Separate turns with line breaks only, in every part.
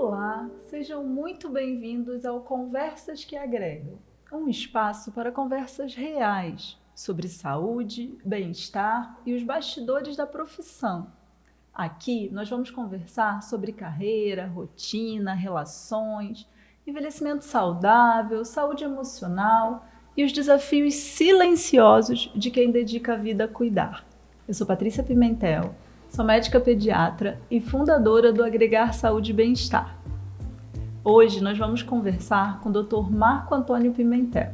Olá, sejam muito bem-vindos ao Conversas que Agregam, um espaço para conversas reais sobre saúde, bem-estar e os bastidores da profissão. Aqui nós vamos conversar sobre carreira, rotina, relações, envelhecimento saudável, saúde emocional e os desafios silenciosos de quem dedica a vida a cuidar. Eu sou Patrícia Pimentel. Sou médica pediatra e fundadora do Agregar Saúde e Bem-Estar. Hoje nós vamos conversar com o Dr. Marco Antônio Pimentel.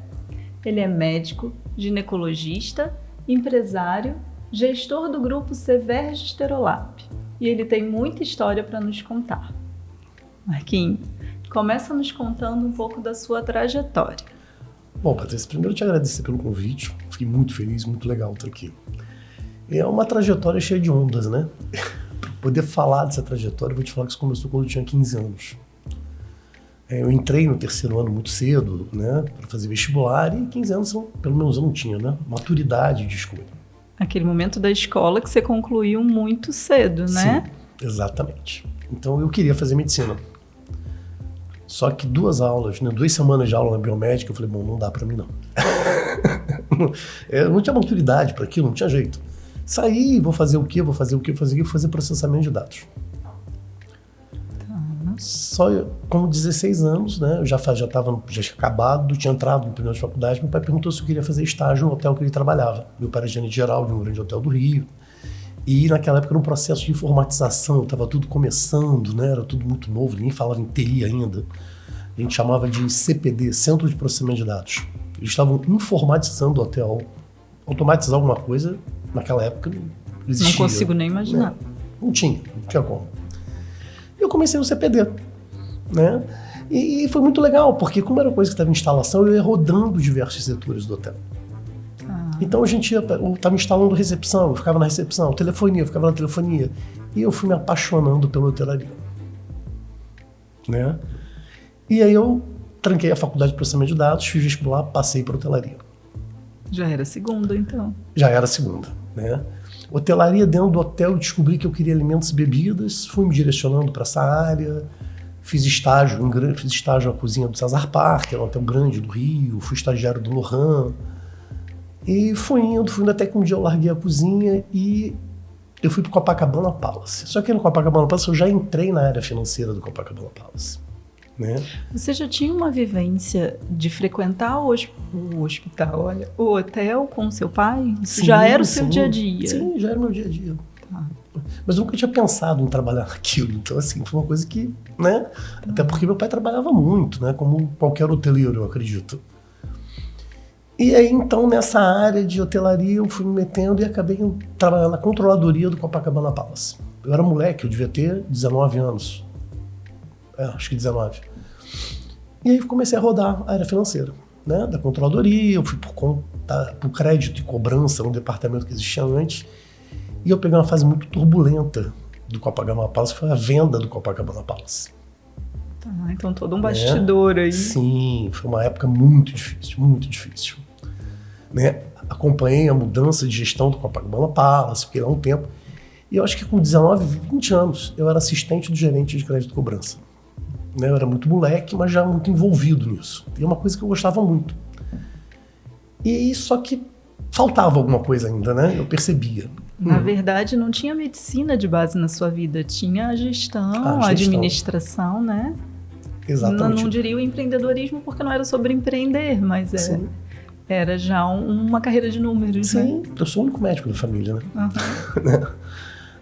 Ele é médico, ginecologista, empresário, gestor do grupo Severge Sterolab. E ele tem muita história para nos contar. Marquinhos, começa nos contando um pouco da sua trajetória.
Bom, Patrícia, primeiro te agradecer pelo convite. Fiquei muito feliz, muito legal estar aqui. É uma trajetória cheia de ondas, né? Para poder falar dessa trajetória, eu vou te falar que isso começou quando eu tinha 15 anos. Eu entrei no terceiro ano muito cedo, né? Para fazer vestibular, e 15 anos, pelo menos eu não tinha, né? Maturidade de escolha.
Aquele momento da escola que você concluiu muito cedo, né?
Sim, exatamente. Então eu queria fazer medicina. Só que 2 aulas, né? 2 semanas de aula na biomédica, eu falei, bom, não dá para mim não. Eu não tinha maturidade para aquilo, não tinha jeito. Saí, vou fazer o quê? Vou fazer processamento de dados. Só com 16 anos, né? Eu já tinha acabado, tinha entrado no primeiro de faculdade. Meu pai perguntou se eu queria fazer estágio no hotel que ele trabalhava. Meu pai era gerente geral de um grande hotel do Rio. E naquela época era um processo de informatização, estava tudo começando, né? Era tudo muito novo, ninguém falava em TI ainda. A gente chamava de CPD, Centro de Processamento de Dados. Eles estavam informatizando o hotel. Automatizar alguma coisa, naquela época não existia.
Não consigo nem imaginar.
Não tinha como. E eu comecei no CPD, né? E foi muito legal, porque como era coisa que estava em instalação, eu ia rodando diversos setores do hotel. Então eu estava instalando recepção, eu ficava na recepção, telefonia, eu ficava na telefonia. E eu fui me apaixonando pela hotelaria, né? E aí eu tranquei a faculdade de processamento de dados, fiz vestibular, passei para hotelaria.
Já era segunda, então.
Já era segunda, né? Hotelaria dentro do hotel, eu descobri que eu queria alimentos e bebidas, fui me direcionando para essa área, fiz estágio na cozinha do Cesar Park, era um hotel grande do Rio, fui estagiário do Lohan, e fui indo até que um dia eu larguei a cozinha e eu fui para o Copacabana Palace. Só que no Copacabana Palace eu já entrei na área financeira do Copacabana Palace. Né?
Você já tinha uma vivência de frequentar o hospital, olha, o hotel com seu pai? Isso já era o seu dia a dia?
Sim, já era o meu dia a dia. Tá. Mas eu nunca tinha pensado em trabalhar naquilo. Então, assim, foi uma coisa que, né? Até porque meu pai trabalhava muito, né? Como qualquer hoteleiro, eu acredito. E aí, então, nessa área de hotelaria, eu fui me metendo e acabei trabalhando na controladoria do Copacabana Palace. Eu era moleque, eu devia ter 19 anos. Acho que 19. E aí comecei a rodar a área financeira, né, da controladoria, eu fui por crédito e cobrança no departamento que existia antes, e eu peguei uma fase muito turbulenta do Copacabana Palace, foi a venda do Copacabana Palace.
Então todo um bastidor aí.
Sim, foi uma época muito difícil. Né? Acompanhei a mudança de gestão do Copacabana Palace, fiquei lá um tempo, e eu acho que com 19, 20 anos, eu era assistente do gerente de crédito e cobrança. Eu era muito moleque, mas já muito envolvido nisso. E é uma coisa que eu gostava muito. E só que faltava alguma coisa ainda, né? Eu percebia.
Na verdade, não tinha medicina de base na sua vida. Tinha a gestão, a administração, né?
Exatamente.
Não diria o empreendedorismo, porque não era sobre empreender, mas era já uma carreira de números,
Sim, né? Eu sou o único médico da família, né? Uhum.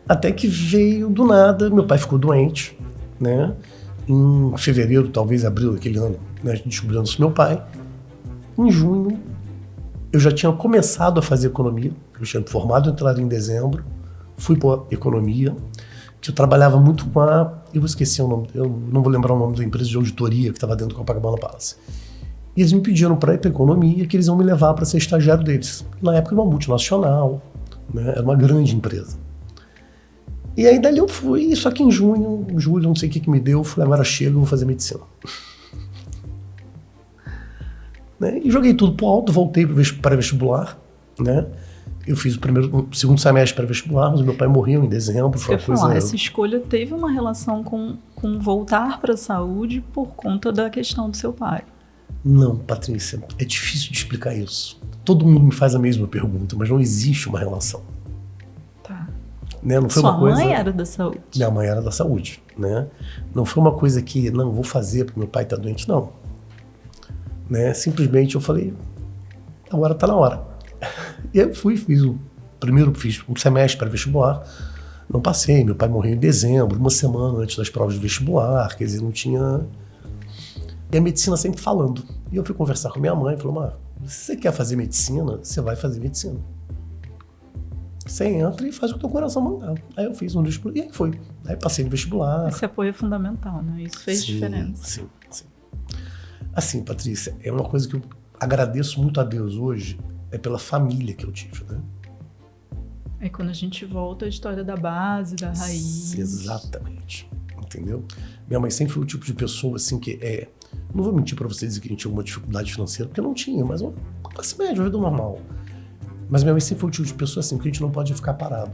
Até que veio do nada, meu pai ficou doente, né? Em fevereiro, talvez abril daquele ano, né, descobrindo isso meu pai. Em junho, eu já tinha começado a fazer economia. Eu tinha formado em hotelaria em dezembro, fui para economia, que eu trabalhava muito com eu esqueci o nome, eu não vou lembrar o nome da empresa de auditoria que estava dentro do Copacabana Palace. E eles me pediram para ir para economia, que eles iam me levar para ser estagiário deles. Na época era uma multinacional, né, era uma grande empresa. E aí dali eu fui, só que em julho, não sei o que me deu, eu falei, agora chega, eu vou fazer medicina. Né? E joguei tudo pro alto, voltei para vestibular, né? Eu fiz o segundo semestre pré-vestibular, mas meu pai morreu em dezembro. Foi uma coisa...
Essa escolha teve uma relação com voltar para a saúde por conta da questão do seu pai?
Não, Patrícia, é difícil de explicar isso. Todo mundo me faz a mesma pergunta, mas não existe uma relação.
Tá.
Né? Não foi
Sua
uma coisa...
mãe era da saúde?
Minha mãe era da saúde, né? Não foi uma coisa que, não, vou fazer porque meu pai está doente, não. Né? Simplesmente eu falei, agora está na hora. E aí eu fiz um semestre pré-vestibular, não passei, meu pai morreu em dezembro, uma semana antes das provas de vestibular, quer dizer, não tinha... E a medicina sempre falando. E eu fui conversar com minha mãe, falou, se você quer fazer medicina, você vai fazer medicina. Você entra e faz o que o teu coração mandar. Aí eu fiz um vestibular, e aí foi. Aí passei no vestibular.
Esse apoio é fundamental, né? Isso fez diferença.
Sim. Assim, Patrícia, é uma coisa que eu agradeço muito a Deus hoje, é pela família que eu tive, né?
É quando a gente volta à história da base, da raiz.
Exatamente. Entendeu? Minha mãe sempre foi o tipo de pessoa, assim, que não vou mentir pra vocês dizer que a gente tinha alguma dificuldade financeira, porque não tinha, mas uma classe média, uma vida normal. Mas minha mãe sempre foi o tipo de pessoa, assim, que a gente não pode ficar parado.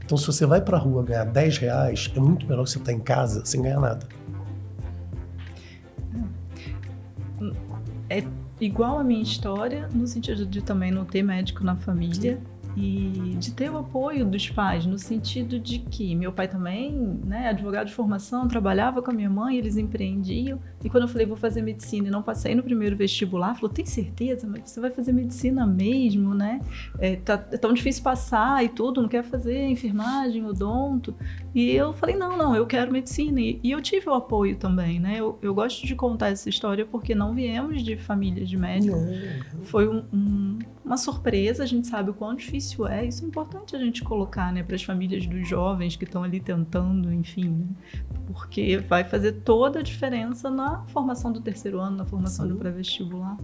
Então, se você vai pra rua ganhar R$10, é muito melhor que você estar em casa sem ganhar nada.
É igual a minha história, no sentido de também não ter médico na família. E de ter o apoio dos pais, no sentido de que meu pai também, né, advogado de formação, trabalhava com a minha mãe, eles empreendiam. E quando eu falei, vou fazer medicina e não passei no primeiro vestibular, falou, tem certeza? Mas você vai fazer medicina mesmo, né? É tão difícil passar e tudo, não quer fazer enfermagem, odonto. E eu falei, não, eu quero medicina. E eu tive o apoio também, né? Eu gosto de contar essa história porque não viemos de famílias de médico. Foi uma surpresa, a gente sabe o quão difícil é. Isso é importante a gente colocar, né, para as famílias dos jovens que estão ali tentando, enfim, né? Porque vai fazer toda a diferença na formação do terceiro ano, na formação do pré-vestibular,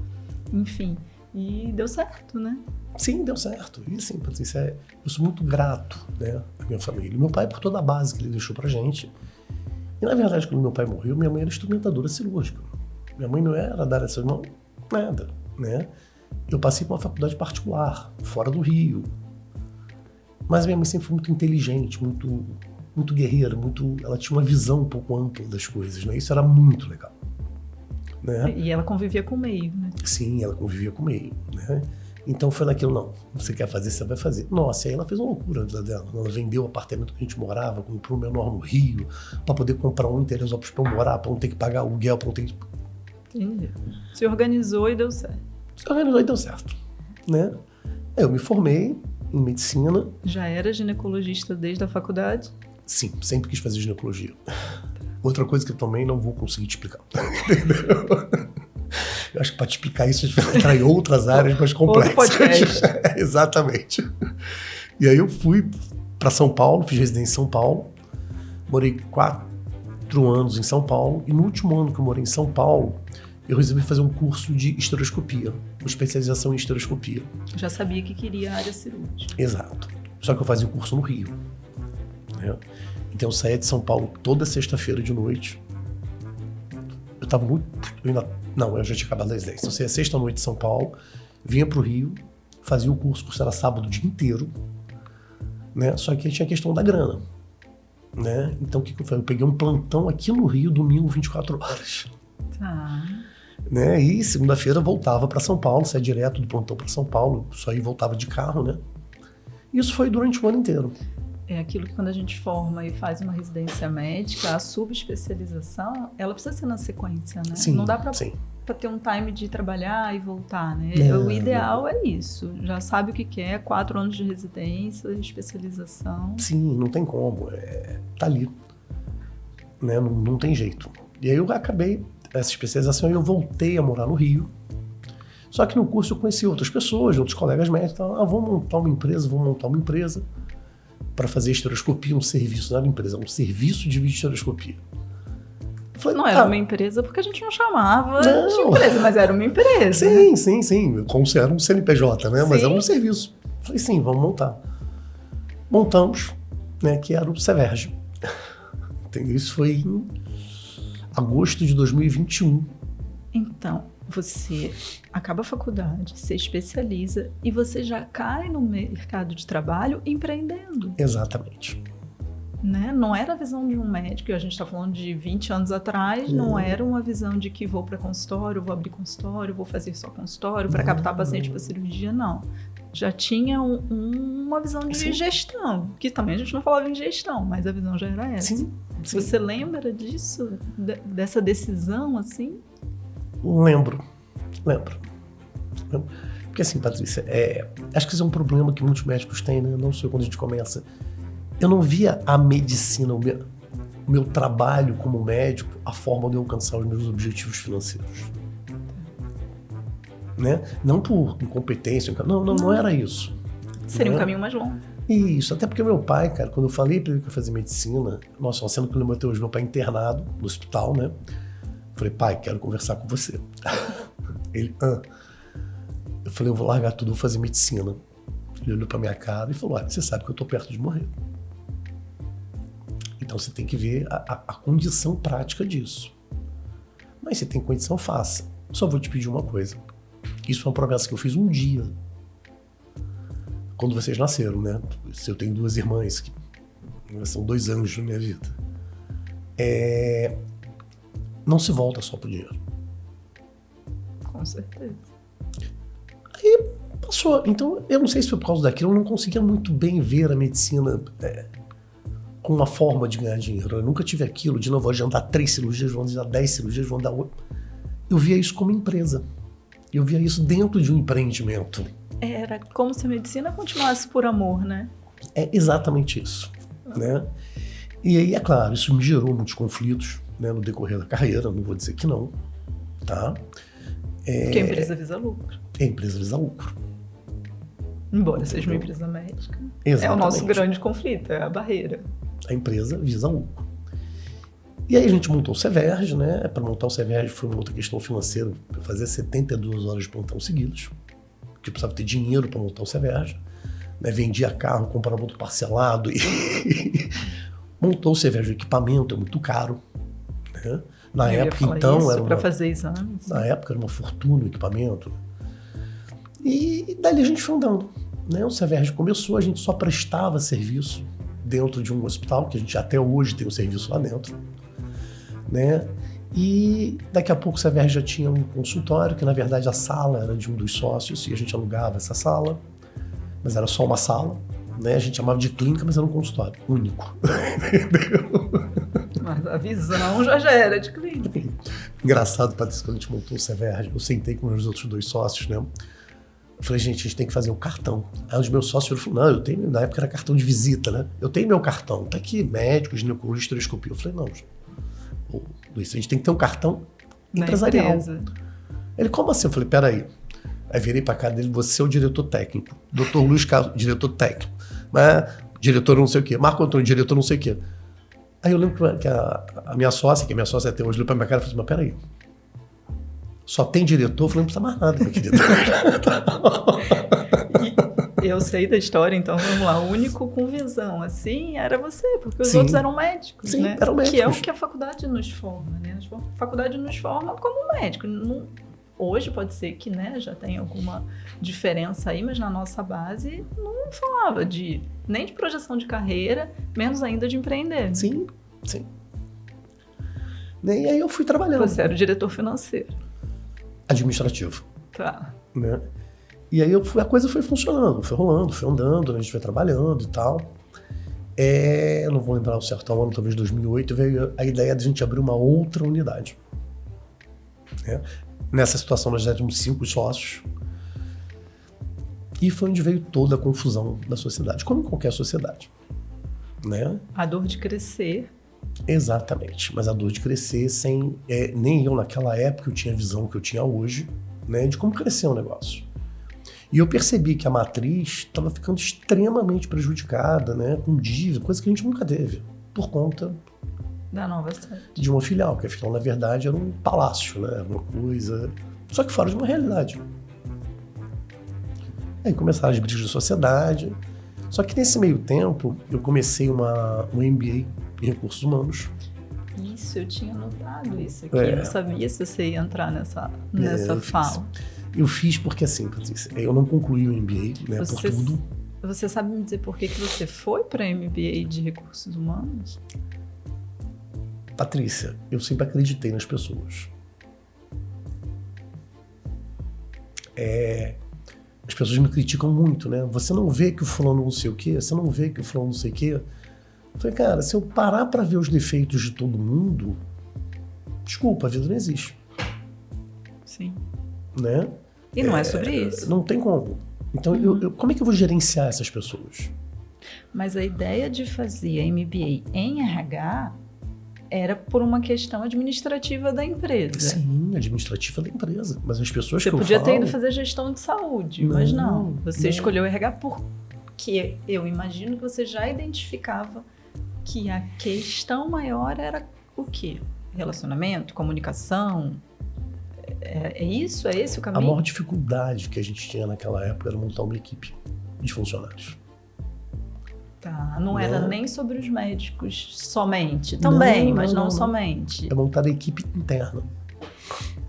enfim. E deu certo, né?
Sim, deu certo. E assim, Patrícia, eu sou muito grato, né, à minha família. Meu pai por toda a base que ele deixou pra gente. E na verdade, quando meu pai morreu, minha mãe era instrumentadora cirúrgica. Minha mãe não era da área de saúde, nada, né? Eu passei por uma faculdade particular, fora do Rio. Mas minha mãe sempre foi muito inteligente, muito guerreira, ela tinha uma visão um pouco ampla das coisas, né? Isso era muito legal. Né?
E ela convivia com o meio, né?
Sim, ela convivia com o meio, né? Então foi naquilo, não, você quer fazer, você vai fazer. Nossa, e aí ela fez uma loucura antes dela. Ela vendeu o apartamento que a gente morava, comprou um menor no Rio, para poder comprar um em Teresópolis para eu morar, para não ter que pagar aluguel, para não ter que...
Entendi. Se organizou e deu certo.
Se organizou e deu certo, né? Eu me formei em medicina.
Já era ginecologista desde a faculdade?
Sim, sempre quis fazer ginecologia. Outra coisa que eu também não vou conseguir te explicar. Entendeu? Eu acho que para te explicar isso a gente vai entrar em outras áreas mais complexas.
Outro podcast.
Exatamente. E aí eu fui para São Paulo, fiz residência em São Paulo, morei 4 anos em São Paulo, e no último ano que eu morei em São Paulo, eu resolvi fazer um curso de estereoscopia, uma especialização em estereoscopia.
Já sabia que queria a área cirúrgica.
Exato. Só que eu fazia o curso no Rio. Né? Então eu saía de São Paulo toda sexta-feira de noite. Eu tava muito... eu já tinha acabado a residência. Eu saía sexta-noite de São Paulo, vinha pro Rio, fazia o curso era sábado o dia inteiro, né? Só que aí tinha a questão da grana. Né? Então o que eu falei? Eu peguei um plantão aqui no Rio, domingo, 24 horas.
Tá.
Né? E segunda-feira voltava para São Paulo, saía direto do plantão para São Paulo, só aí voltava de carro, né? Isso foi durante o ano inteiro.
É aquilo que quando a gente forma e faz uma residência médica, a subespecialização, ela precisa ser na sequência, né?
Sim,
não dá para ter um time de trabalhar e voltar, né? O ideal é isso. Já sabe o que é, 4 anos de residência, especialização.
Sim, não tem como. Tá ali. Né? Não tem jeito. E aí eu acabei essa especialização e eu voltei a morar no Rio. Só que no curso eu conheci outras pessoas, outros colegas médicos. Vamos montar uma empresa para fazer estereoscopia, um serviço, não era empresa, um serviço de estereoscopia.
Falei, não era uma empresa porque a gente não chamava de empresa, mas era uma empresa.
Sim. Como se era um CNPJ, né? Mas era um serviço. Falei, sim, vamos montar. Montamos, né? Que era o Severge. Isso foi em agosto de 2021.
Então, você acaba a faculdade, se especializa e você já cai no mercado de trabalho empreendendo.
Exatamente.
Né? Não era a visão de um médico, a gente está falando de 20 anos atrás, não era uma visão de que vou para consultório, vou abrir consultório, vou fazer só consultório para captar paciente para cirurgia, não. Já tinha uma visão de gestão, que também a gente não falava em gestão, mas a visão já era essa.
Sim.
Você lembra disso? Dessa decisão, assim?
Lembro. Porque assim, Patrícia, acho que isso é um problema que muitos médicos têm, né? Não sei quando a gente começa. Eu não via a medicina, o meu trabalho como médico, a forma de eu alcançar os meus objetivos financeiros. Né? Não por incompetência, não era isso.
Seria um caminho mais longo.
Isso, até porque meu pai, cara, quando eu falei pra ele que eu ia fazer medicina, nossa, uma cena que eu lembro até hoje, meu pai internado no hospital, né? Falei, pai, quero conversar com você. Ele, Eu falei, eu vou largar tudo, vou fazer medicina. Ele olhou pra minha cara e falou, olha, você sabe que eu tô perto de morrer. Então você tem que ver a condição prática disso. Mas se tem condição, faça. Só vou te pedir uma coisa. Isso foi uma promessa que eu fiz um dia. Quando vocês nasceram, né? Eu tenho 2 irmãs, que são 2 anjos na minha vida. Não se volta só pro dinheiro.
Com certeza.
Aí passou. Então, eu não sei se foi por causa daquilo, eu não conseguia muito bem ver a medicina com uma forma de ganhar dinheiro. Eu nunca tive aquilo de, não, vou agendar 3 cirurgias, vou agendar 10 cirurgias, vou agendar 8. Eu via isso como empresa. Eu via isso dentro de um empreendimento.
Era como se a medicina continuasse por amor, né?
É exatamente isso. Né? E aí, é claro, isso me gerou muitos conflitos, né, no decorrer da carreira, não vou dizer que não. Tá?
Porque a empresa visa lucro.
A empresa visa lucro.
Embora seja uma empresa médica.
Exatamente.
É o nosso grande conflito, é a barreira.
A empresa visa lucro. E aí a gente montou o Severge, né? Para montar o Severge foi uma outra questão financeira. Eu fazia 72 horas de plantão seguidas, porque eu precisava ter dinheiro para montar o Severge. Né? Vendia carro, comprava outro parcelado e montou o Severge. O equipamento é muito caro. Né? Na época, então, era
para fazer exames.
Na época era uma fortuna o equipamento. E dali a gente foi andando. Né? O Severge começou, a gente só prestava serviço dentro de um hospital, que a gente até hoje tem um serviço lá dentro. Né? E daqui a pouco o Severge já tinha um consultório, que na verdade a sala era de um dos sócios, e a gente alugava essa sala, mas era só uma sala. Né? A gente chamava de clínica, mas era um consultório único.
Mas a visão já era de clínica.
Engraçado, Patrícia, quando a gente montou o Severge, eu sentei com os outros 2 sócios, né? Eu falei, gente, a gente tem que fazer o cartão. Aí os meus sócios falaram, não, eu tenho, na época era cartão de visita, né? Eu tenho meu cartão, tá aqui, médico, ginecologista, estereoscopia. Eu falei, não, Luiz, a gente tem que ter um cartão empresarial. Ele, como assim? Eu falei, peraí. Aí virei pra cara dele, você é o diretor técnico. Dr. Luiz Carlos, diretor técnico. Mas, diretor não sei o quê. Marco Antônio, diretor não sei o quê. Aí eu lembro que a minha sócia, que a minha sócia até hoje, olhou pra minha cara e falou assim, mas peraí. Só tem diretor? Eu falei, não precisa mais nada, meu querido.
Eu sei da história, então vamos lá. O único com visão, assim, era você, porque os
Sim.
outros eram médicos,
Sim,
né?
eram médicos.
Que é o que a faculdade nos forma, né? A faculdade nos forma como médico. Hoje pode ser que, né, já tem alguma diferença aí, mas na nossa base não falava nem de projeção de carreira, menos ainda de empreender. Né?
Sim. E aí eu fui trabalhando.
Você era o diretor financeiro.
Administrativo.
Tá.
Né? E aí a coisa foi funcionando, foi rolando, foi andando, né? A gente foi trabalhando e tal. Eu não vou lembrar o certo ano, talvez 2008, veio a ideia de a gente abrir uma outra unidade. Né? Nessa situação nós já tínhamos 5 sócios. E foi onde veio toda a confusão da sociedade, como em qualquer sociedade. Né?
A dor de crescer.
Exatamente, mas a dor de crescer sem... nem eu naquela época eu tinha a visão que eu tinha hoje, né, de como crescer o negócio. E eu percebi que a matriz estava ficando extremamente prejudicada, né, com dívida, coisa que a gente nunca teve, por conta
da nova sede.
De uma filial, que a filial na verdade era um palácio, né, uma coisa... Só que fora de uma realidade. Aí começaram as brigas da sociedade, só que nesse meio tempo eu comecei um MBA em recursos humanos.
Isso. isso, eu tinha notado isso aqui. Eu não sabia se você ia entrar nessa fala.
Eu fiz porque, assim, Patrícia, eu não concluí o MBA, né, por tudo.
Você sabe me dizer por que você foi para MBA de Recursos Humanos?
Patrícia, eu sempre acreditei nas pessoas. As pessoas me criticam muito, né? Você não vê que o fulano não sei o quê? Você não vê que o fulano não sei o quê? Eu falei, cara, se eu parar para ver os defeitos de todo mundo, desculpa, a vida não existe.
Sim.
Né?
E não é sobre isso.
Não tem como. Então, como é que eu vou gerenciar essas pessoas?
Mas a ideia de fazer MBA em RH era por uma questão administrativa da empresa.
Sim, administrativa da empresa. Mas as pessoas
Você
que eu
podia
falo...
ter ido fazer gestão de saúde, mas não. Você escolheu RH porque eu imagino que você já identificava que a questão maior era o quê? Relacionamento, comunicação... É isso? É esse o caminho?
A maior dificuldade que a gente tinha naquela época era montar uma equipe de funcionários.
Tá, não era nem sobre os médicos somente. Também, mas não somente.
É montar a equipe interna.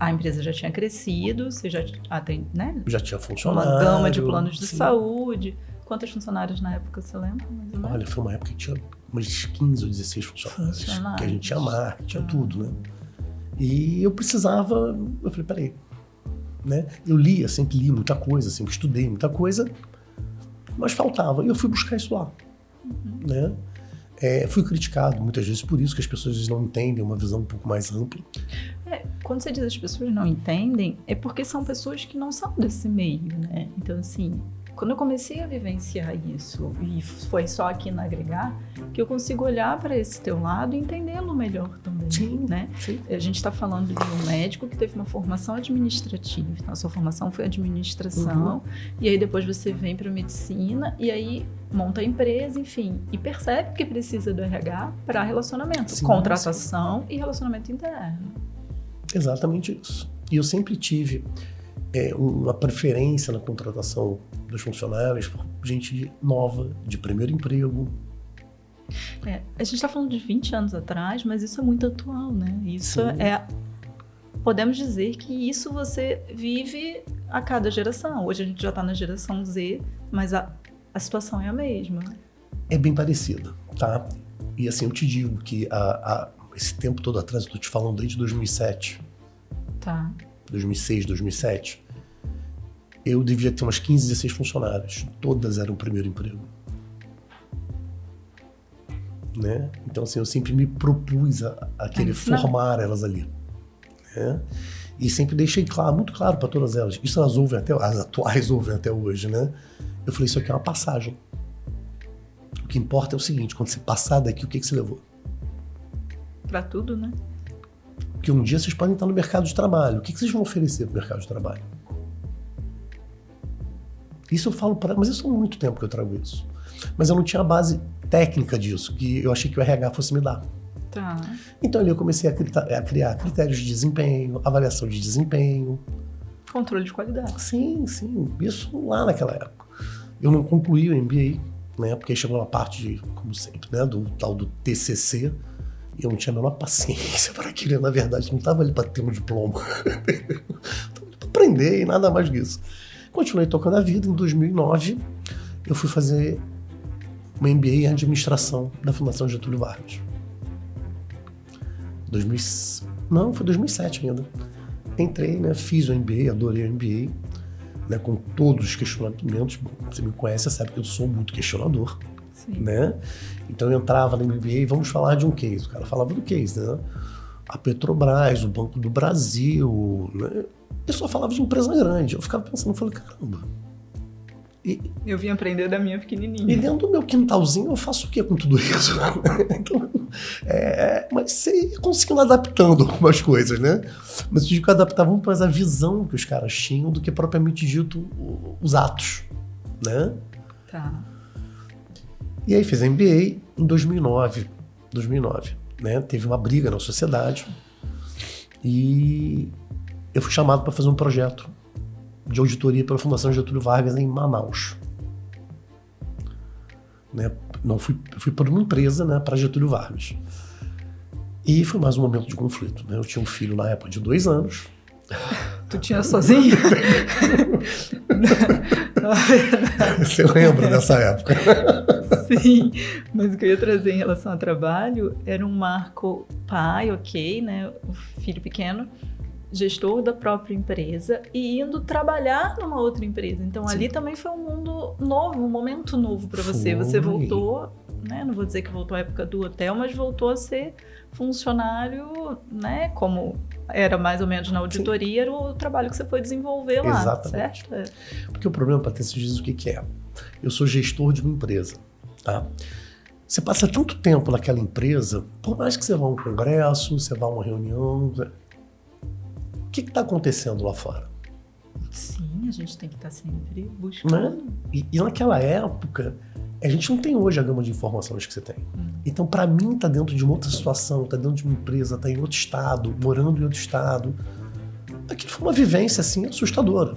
A empresa já tinha crescido, você já tem, né?
Já tinha funcionário.
Uma gama de planos de saúde. Quantos funcionários na época, você lembra?
Olha, foi uma época que tinha umas 15 ou 16 funcionários. Que a gente tinha marketing, tinha tudo, né? E eu precisava, eu falei, peraí, né? Eu sempre li muita coisa, sempre estudei muita coisa, mas faltava. E eu fui buscar isso lá, né? Fui criticado muitas vezes por isso, que as pessoas não entendem uma visão um pouco mais ampla.
Quando você diz as pessoas não entendem, é porque são pessoas que não são desse meio, né? Então, assim, quando eu comecei a vivenciar isso, e foi só aqui na Agregar, que eu consigo olhar para esse teu lado e entendê-lo melhor também.
Sim,
né? Sim. A gente está falando de um médico que teve uma formação administrativa, então a sua formação foi administração, e aí depois você vem para medicina, e aí monta a empresa, enfim, e percebe que precisa do RH para relacionamento, contratação e relacionamento interno.
Exatamente isso. E eu sempre tive uma preferência na contratação dos funcionários por gente nova, de primeiro emprego.
A gente está falando de 20 anos atrás, mas isso é muito atual, né? Isso podemos dizer que isso você vive a cada geração. Hoje a gente já está na geração Z, mas a situação é a mesma.
É bem parecida, tá? E assim, eu te digo que esse tempo todo atrás, eu tô te falando desde 2007.
Tá.
2006, 2007. Eu devia ter umas 15, 16 funcionários. Todas eram primeiro emprego. Né? Então, assim, eu sempre me propus a querer formar elas ali. Né? E sempre deixei muito claro para todas elas. Isso elas ouvem as atuais ouvem até hoje, né? Eu falei, isso aqui é uma passagem. O que importa é o seguinte, quando você passar daqui, o que você levou?
Para tudo, né?
Porque um dia vocês podem estar no mercado de trabalho. O que vocês vão oferecer para o mercado de trabalho? Isso eu falo mas isso há muito tempo que eu trago isso. Mas eu não tinha a base técnica disso, que eu achei que o RH fosse me dar.
Tá.
Então ali eu comecei a criar critérios de desempenho, avaliação de desempenho.
Controle de qualidade.
Sim. Isso lá naquela época. Eu não concluí o MBA, né? Porque chegou uma parte, como sempre, né? Do tal do TCC. E eu não tinha a menor paciência para aquilo. Na verdade, não estava ali para ter um diploma. Estava ali para aprender e nada mais disso. Continuei tocando a vida. Em 2009, eu fui fazer uma MBA em administração da Fundação Getúlio Vargas. Foi 2007 ainda. Entrei, né, fiz o MBA, adorei o MBA, né, com todos os questionamentos. Você me conhece, sabe que eu sou muito questionador.
Sim.
Né? Então eu entrava no MBA e vamos falar de um case. O cara falava do case, né? A Petrobras, o Banco do Brasil, né? Eu só falava de empresa grande. Eu ficava pensando, eu falei, caramba.
Eu vim aprender da minha pequenininha.
E dentro do meu quintalzinho eu faço o que com tudo isso? Então, mas você ia conseguindo adaptando algumas coisas, né? Mas eu digo que eu adaptava muito mais a visão que os caras tinham do que propriamente dito os atos, né?
Tá.
E aí fiz MBA em 2009, né? Teve uma briga na sociedade e eu fui chamado para fazer um projeto de auditoria pela Fundação Getúlio Vargas em Manaus. Né? Não fui para uma empresa, né, para Getúlio Vargas. E foi mais um momento de conflito, né? Eu tinha um filho na época de 2 anos.
Tu tinha sozinho?
Você lembra dessa época?
Sim, mas o que eu ia trazer em relação ao trabalho era um Marco pai, ok, né? O filho pequeno, gestor da própria empresa e indo trabalhar numa outra empresa. Então, ali também foi um mundo novo, um momento novo para você. Você voltou, né? Não vou dizer que voltou à época do hotel, mas voltou a ser funcionário, né? Como era mais ou menos na auditoria, era o trabalho que você foi desenvolver lá,
exatamente.
Certo?
Porque o problema, Patrícia, diz o que é. Eu sou gestor de uma empresa, tá? Você passa tanto tempo naquela empresa, por mais que você vá a um congresso, você vá a uma reunião, o que está acontecendo lá fora?
Sim, a gente tem que estar sempre buscando.
Né? E naquela época, a gente não tem hoje a gama de informações que você tem. Então, para mim, tá dentro de uma outra situação, tá dentro de uma empresa, tá em outro estado, morando em outro estado. Aquilo foi uma vivência, assim, assustadora.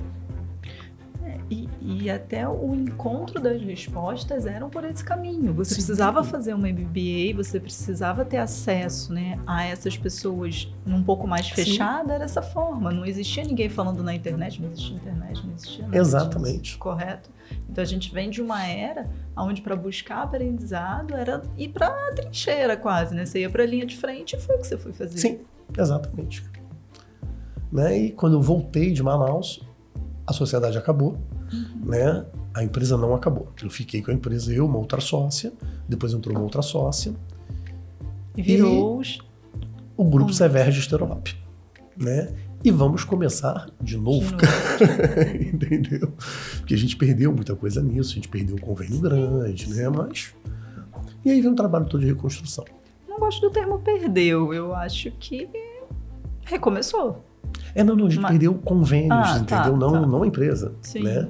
E até o encontro das respostas eram por esse caminho. Você precisava fazer uma MBA, você precisava ter acesso, né, a essas pessoas um pouco mais fechada, era dessa forma. Não existia ninguém falando na internet, não existia internet, não existia nada.
Exatamente.
Correto? Então a gente vem de uma era onde para buscar aprendizado era ir para a trincheira quase, né? Você ia para a linha de frente e foi o que você foi fazer.
Sim, exatamente. Né? E quando eu voltei de Manaus, a sociedade acabou. Né? A empresa não acabou. Eu fiquei com a empresa, eu, uma outra sócia, depois entrou uma outra sócia.
E virou
o grupo Severge Sterop, né? E vamos começar de novo. Entendeu? Porque a gente perdeu muita coisa nisso, a gente perdeu um convênio grande, né? Mas... E aí vem um trabalho todo de reconstrução.
Não gosto do termo perdeu, eu acho que recomeçou.
Não, a gente perdeu convênios, entendeu? Não a empresa,
Sim.
Né?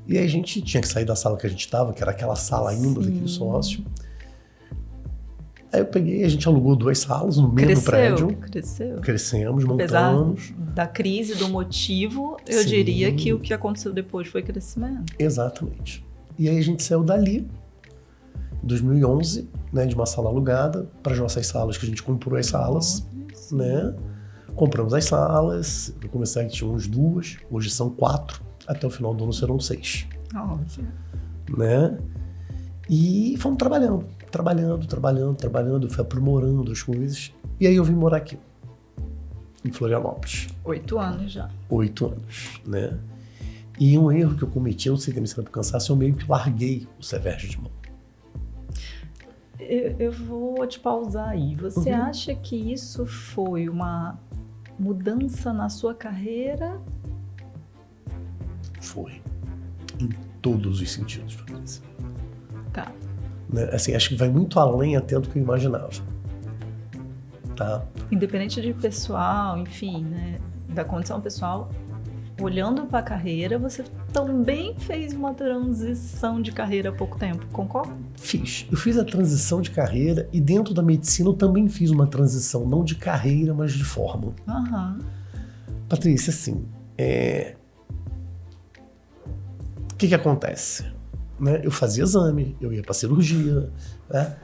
E aí a gente tinha que sair da sala que a gente estava, que era aquela sala ainda daquele sócio. Aí eu peguei, a gente alugou 2 salas no mesmo prédio. Crescemos, montamos.
Apesar da crise, do motivo, eu diria que o que aconteceu depois foi crescimento.
Exatamente. E aí a gente saiu dali, em 2011, né, de uma sala alugada, para as nossas salas, que a gente comprou as salas, né? Compramos as salas, eu comecei a tinha uns 2, hoje são 4, até o final do ano serão 6. Né? E fomos trabalhando, eu fui aprimorando as coisas, e aí eu vim morar aqui, em Florianópolis.
8 anos já.
8 anos, né? E um erro que eu cometi, eu não sei se me por cansaço, eu meio que larguei o Severge de mão.
Eu vou te pausar aí. Você acha que isso foi uma mudança na sua carreira?
Foi. Em todos os sentidos, Patrícia.
Tá.
Né? Assim, acho que vai muito além até do que eu imaginava. Tá?
Independente de pessoal, enfim, né? Da condição pessoal, olhando para a carreira, você também fez uma transição de carreira há pouco tempo, concorda?
Fiz. Eu fiz a transição de carreira e dentro da medicina eu também fiz uma transição, não de carreira, mas de forma. Patrícia, assim, o que acontece? Né? Eu fazia exame, eu ia para cirurgia, né?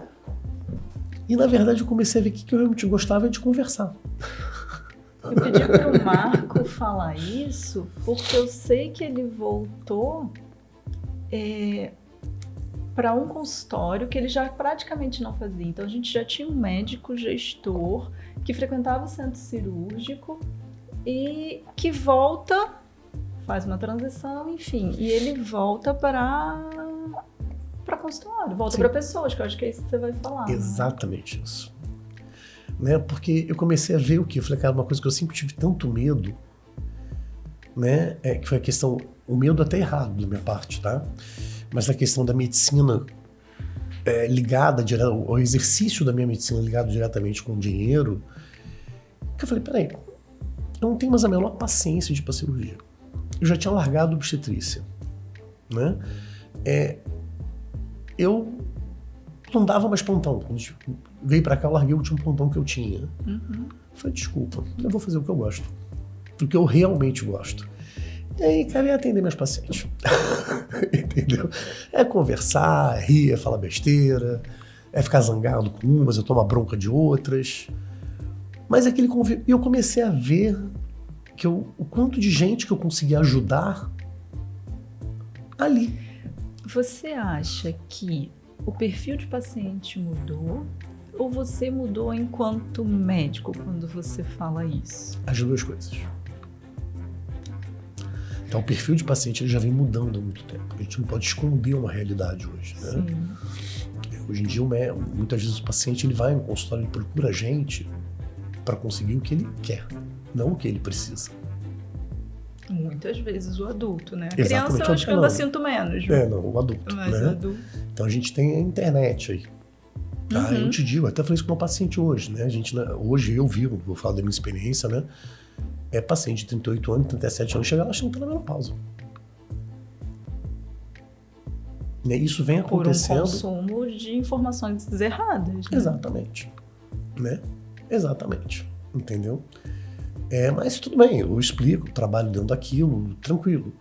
E na verdade eu comecei a ver que eu realmente gostava de conversar.
Eu pedi para o Marco falar isso porque eu sei que ele voltou para um consultório que ele já praticamente não fazia. Então a gente já tinha um médico gestor que frequentava o centro cirúrgico e que volta, faz uma transição, enfim, e ele volta para consultório, volta para pessoas, que eu acho que é isso que você vai falar.
Exatamente isso. Né? Porque eu comecei a ver o que? Eu falei, cara, uma coisa que eu sempre tive tanto medo, né? Que foi a questão, o medo até errado da minha parte, tá? Mas a questão da medicina ligada, o exercício da minha medicina ligado diretamente com o dinheiro, que eu falei, peraí, eu não tenho mais a menor paciência de ir pra cirurgia. Eu já tinha largado a obstetrícia, né? Eu não dava mais plantão. Quando veio pra cá, eu larguei o último plantão que eu tinha. Falei, desculpa, eu vou fazer o que eu gosto. O que eu realmente gosto. E aí, cara, é atender meus pacientes. Entendeu? É conversar, rir, falar besteira, é ficar zangado com umas, eu tomo a bronca de outras. Mas aquele convívio... E eu comecei a ver que o quanto de gente que eu conseguia ajudar ali.
Você acha que o perfil de paciente mudou ou você mudou enquanto médico quando você fala isso?
As duas coisas. Então, o perfil de paciente ele já vem mudando há muito tempo. A gente não pode esconder uma realidade hoje, né?
Sim.
Hoje em dia, muitas vezes o paciente ele vai no consultório, ele procura a gente para conseguir o que ele quer, não o que ele precisa.
Muitas vezes o adulto, né? A
Exatamente,
criança eu acho que eu ainda sinto menos.
Não, o adulto,
Mas
né?
o adulto.
Então a gente tem a internet aí. Tá? Eu te digo, até falei isso com o meu paciente hoje, né? Hoje eu vivo, vou falar da minha experiência, né? É paciente de 38 anos, 37 anos, chega lá achando que tá na menopausa. E isso vem acontecendo...
Por um consumo de informações erradas. Né?
Exatamente. Né? Exatamente. Entendeu? Mas tudo bem, eu explico, trabalho dentro daquilo, tranquilo.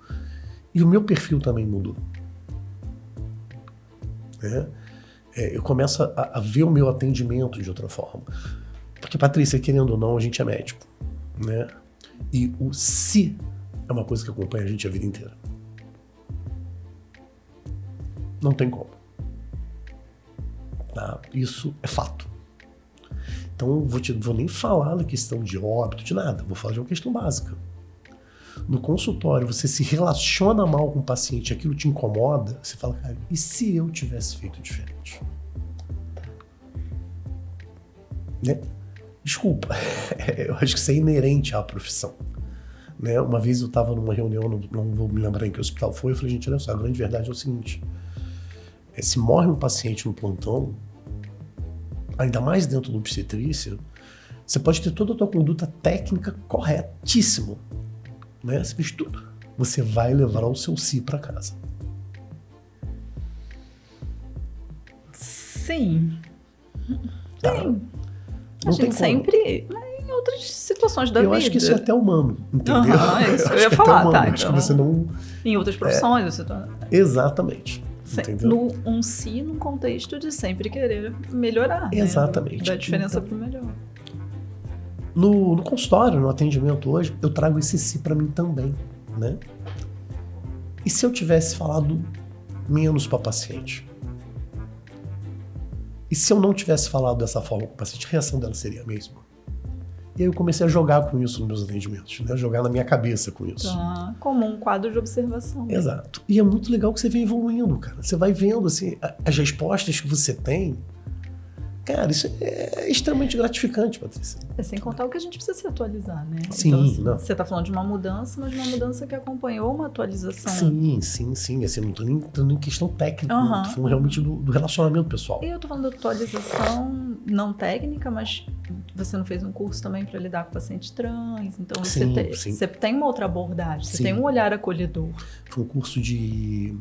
E o meu perfil também mudou. Né? Eu começo a ver o meu atendimento de outra forma. Porque, Patrícia, querendo ou não, a gente é médico. Né? E o se é uma coisa que acompanha a gente a vida inteira. Não tem como. Tá? Isso é fato. Então, vou nem falar na questão de óbito, de nada. Vou falar de uma questão básica. No consultório, você se relaciona mal com o paciente, aquilo te incomoda, você fala, cara, e se eu tivesse feito diferente? Né? Desculpa, eu acho que isso é inerente à profissão. Né? Uma vez eu estava numa reunião, não vou me lembrar em que hospital foi, eu falei, gente, olha só, a grande verdade é o seguinte, se morre um paciente no plantão, ainda mais dentro do obstetrícia, você pode ter toda a tua conduta técnica corretíssima, né? Você fez tudo. Você vai levar o seu si para casa.
Sim.
Tá?
Sim.
Não
A gente
tem
sempre, né, em outras situações da vida.
Eu acho que isso é até humano, entendeu?
Isso eu ia falar, tá?
Acho que você não...
Em outras profissões, você tá...
Exatamente. Entendeu?
Num contexto de sempre querer melhorar.
Exatamente.
Né? Dar diferença pro melhor.
No consultório, no atendimento hoje, eu trago esse si para mim também, né? E se eu tivesse falado menos para paciente? E se eu não tivesse falado dessa forma com o paciente, a reação dela seria a mesma? E aí eu comecei a jogar com isso nos meus atendimentos, né? Jogar na minha cabeça com isso.
Tá, como um quadro de observação.
Exato. E é muito legal que você vem evoluindo, cara. Você vai vendo, assim, as respostas que você tem. Cara, isso é extremamente gratificante, Patrícia.
Sem contar o que a gente precisa se atualizar, né?
Sim,
então, assim,
não.
você está falando de uma mudança, mas de uma mudança que acompanhou uma atualização.
Sim. Assim, não estou nem entrando em questão técnica, estou falando realmente do relacionamento pessoal.
E eu estou falando da atualização não técnica, mas você não fez um curso também para lidar com pacientes trans, então você tem uma outra abordagem, você tem um olhar acolhedor.
Foi um curso de...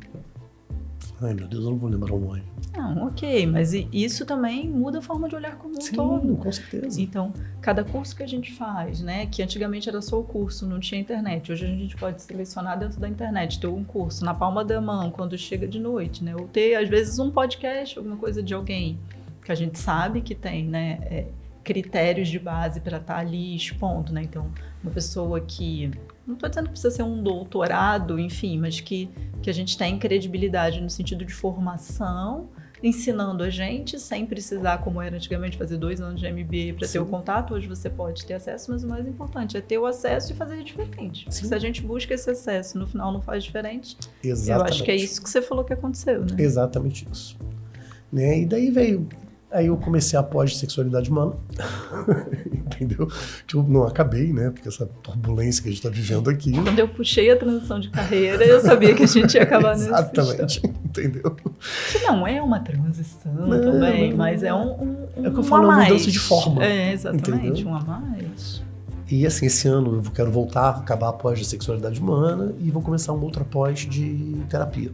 Ai, meu Deus, eu não vou lembrar o nome.
Não, ok, mas isso também muda a forma de olhar como um todo.
Sim, com certeza.
Então, cada curso que a gente faz, né, que antigamente era só o curso, não tinha internet, hoje a gente pode selecionar dentro da internet, ter um curso na palma da mão, quando chega de noite, né, ou ter, às vezes, um podcast, alguma coisa de alguém, que a gente sabe que tem, né, critérios de base para estar ali expondo, né, então, uma pessoa que... Não estou dizendo que precisa ser um doutorado, enfim, mas que a gente tem credibilidade no sentido de formação, ensinando a gente, sem precisar, como era antigamente, fazer 2 anos de MBA para ter o contato. Hoje você pode ter acesso, mas o mais importante é ter o acesso e fazer diferente. Se a gente busca esse acesso e no final não faz diferente,
Exatamente.
Eu acho que é isso que você falou que aconteceu, né?
Exatamente isso. Né? E daí veio... Aí eu comecei a pós de sexualidade humana, entendeu? Que eu não acabei, né? Porque essa turbulência que a gente está vivendo aqui...
Quando eu puxei a transição de carreira, eu sabia que a gente ia acabar nesse
Exatamente, entendeu?
Que não é uma transição também, mas é
é o que eu falo, é uma mudança de forma.
Exatamente, entendeu? A mais.
E assim, esse ano eu quero voltar, acabar a pós de sexualidade humana e vou começar uma outra pós de terapia.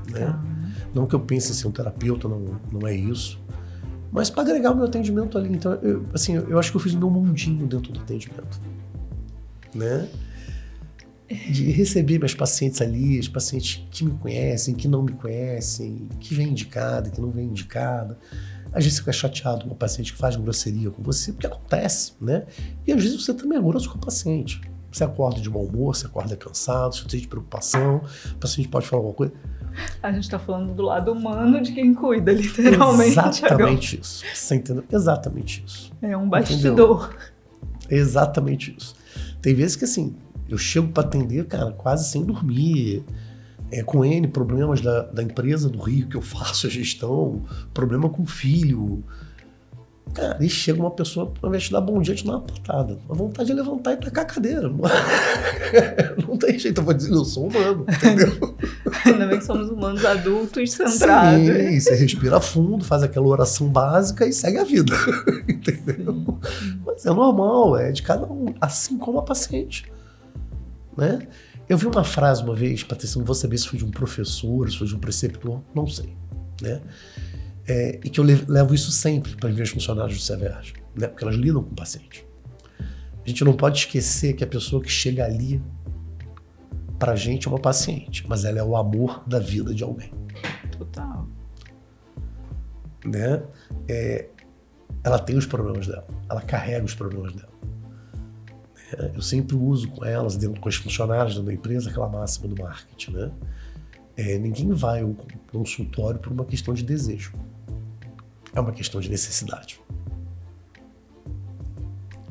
Né? Não que eu pense em ser um terapeuta, não é isso. Mas para agregar o meu atendimento ali. Então, eu acho que eu fiz o meu mundinho dentro do atendimento. Né? de receber meus pacientes ali, os pacientes que me conhecem, que não me conhecem, que vem indicada, que não vem indicada. Às vezes você fica chateado com o paciente que faz grosseria com você, porque acontece, né? E às vezes você também é grosso com o paciente. Você acorda de mau humor, você acorda cansado, você tem de preocupação, o paciente pode falar alguma coisa.
A gente está falando do lado humano de quem cuida, literalmente.
Exatamente isso. Você entendeu? Exatamente isso.
É um bastidor.
Entendeu? Exatamente isso. Tem vezes que assim, eu chego para atender, cara, quase sem dormir, com N problemas da empresa do Rio que eu faço a gestão, problema com o filho. Cara, e chega uma pessoa, ao invés de dar bom dia, te dá uma patada. A vontade de levantar e tacar a cadeira. Não tem jeito, eu vou dizer, eu sou humano, entendeu?
Ainda bem que somos humanos adultos centrados.
Sim, você respira fundo, faz aquela oração básica e segue a vida, entendeu? Sim. Mas é normal, é de cada um, assim como a paciente, né? Eu vi uma frase uma vez, Patrícia, não vou saber se foi de um professor, se foi de um preceptor, não sei, né? E que eu levo isso sempre para ver os funcionários do CEVERJ, né? Porque elas lidam com o paciente. A gente não pode esquecer que a pessoa que chega ali, pra gente é uma paciente, mas ela é o amor da vida de alguém.
Total.
Né? Ela tem os problemas dela, ela carrega os problemas dela. Eu sempre uso com elas, com os funcionários da empresa, aquela máxima do marketing, né? Ninguém vai ao consultório por uma questão de desejo. É uma questão de necessidade.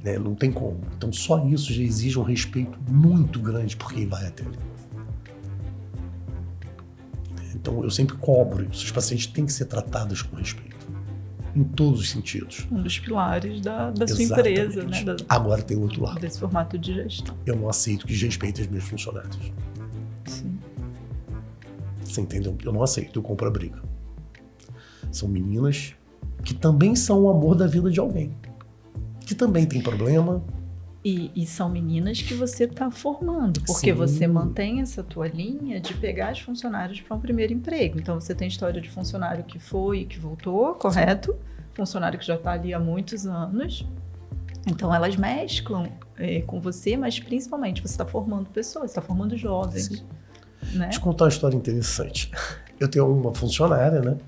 Né? Não tem como. Então só isso já exige um respeito muito grande por quem vai até ali. Então eu sempre cobro isso. Os pacientes têm que ser tratados com respeito. Em todos os sentidos.
Um dos pilares da sua empresa, né?
Agora tem outro lado.
Desse formato de gestão.
Eu não aceito que desrespeite os meus funcionários.
Sim.
Você entendeu? Eu não aceito, eu compro a briga. São meninas que também são o amor da vida de alguém. Que também tem problema.
E são meninas que você está formando, porque
Sim.
você mantém essa tua linha de pegar os funcionários para um primeiro emprego. Então você tem história de funcionário que foi e que voltou, correto? Sim. Funcionário que já está ali há muitos anos. Então elas mesclam com você, mas principalmente você está formando pessoas, está formando jovens.
Sim.
Né?
Deixa eu contar uma história interessante. Eu tenho uma funcionária, né?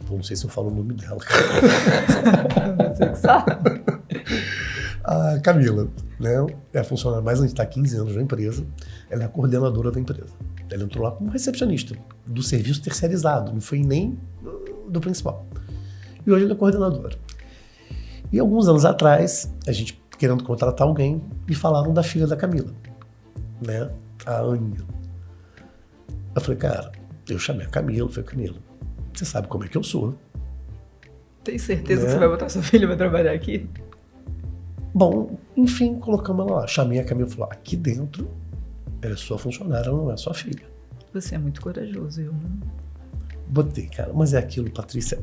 Não sei se eu falo o nome dela.
Você que sabe.
A Camila, né? É a funcionária mais antiga, está há 15 anos na empresa. Ela é a coordenadora da empresa. Ela entrou lá como recepcionista do serviço terceirizado, não foi nem do principal. E hoje ela é coordenadora. E alguns anos atrás, a gente querendo contratar alguém, me falaram da filha da Camila, né? A Aninha. Eu falei, cara, eu chamei a Camila, falei, Camila, você sabe como é que eu sou.
Tem certeza que você vai botar sua filha para trabalhar aqui?
Bom, enfim, colocamos ela lá. Chamei a Camila e falei, aqui dentro ela é sua funcionária, ela não é sua filha.
Você é muito corajoso, eu não...
Botei, cara, mas é aquilo, Patrícia,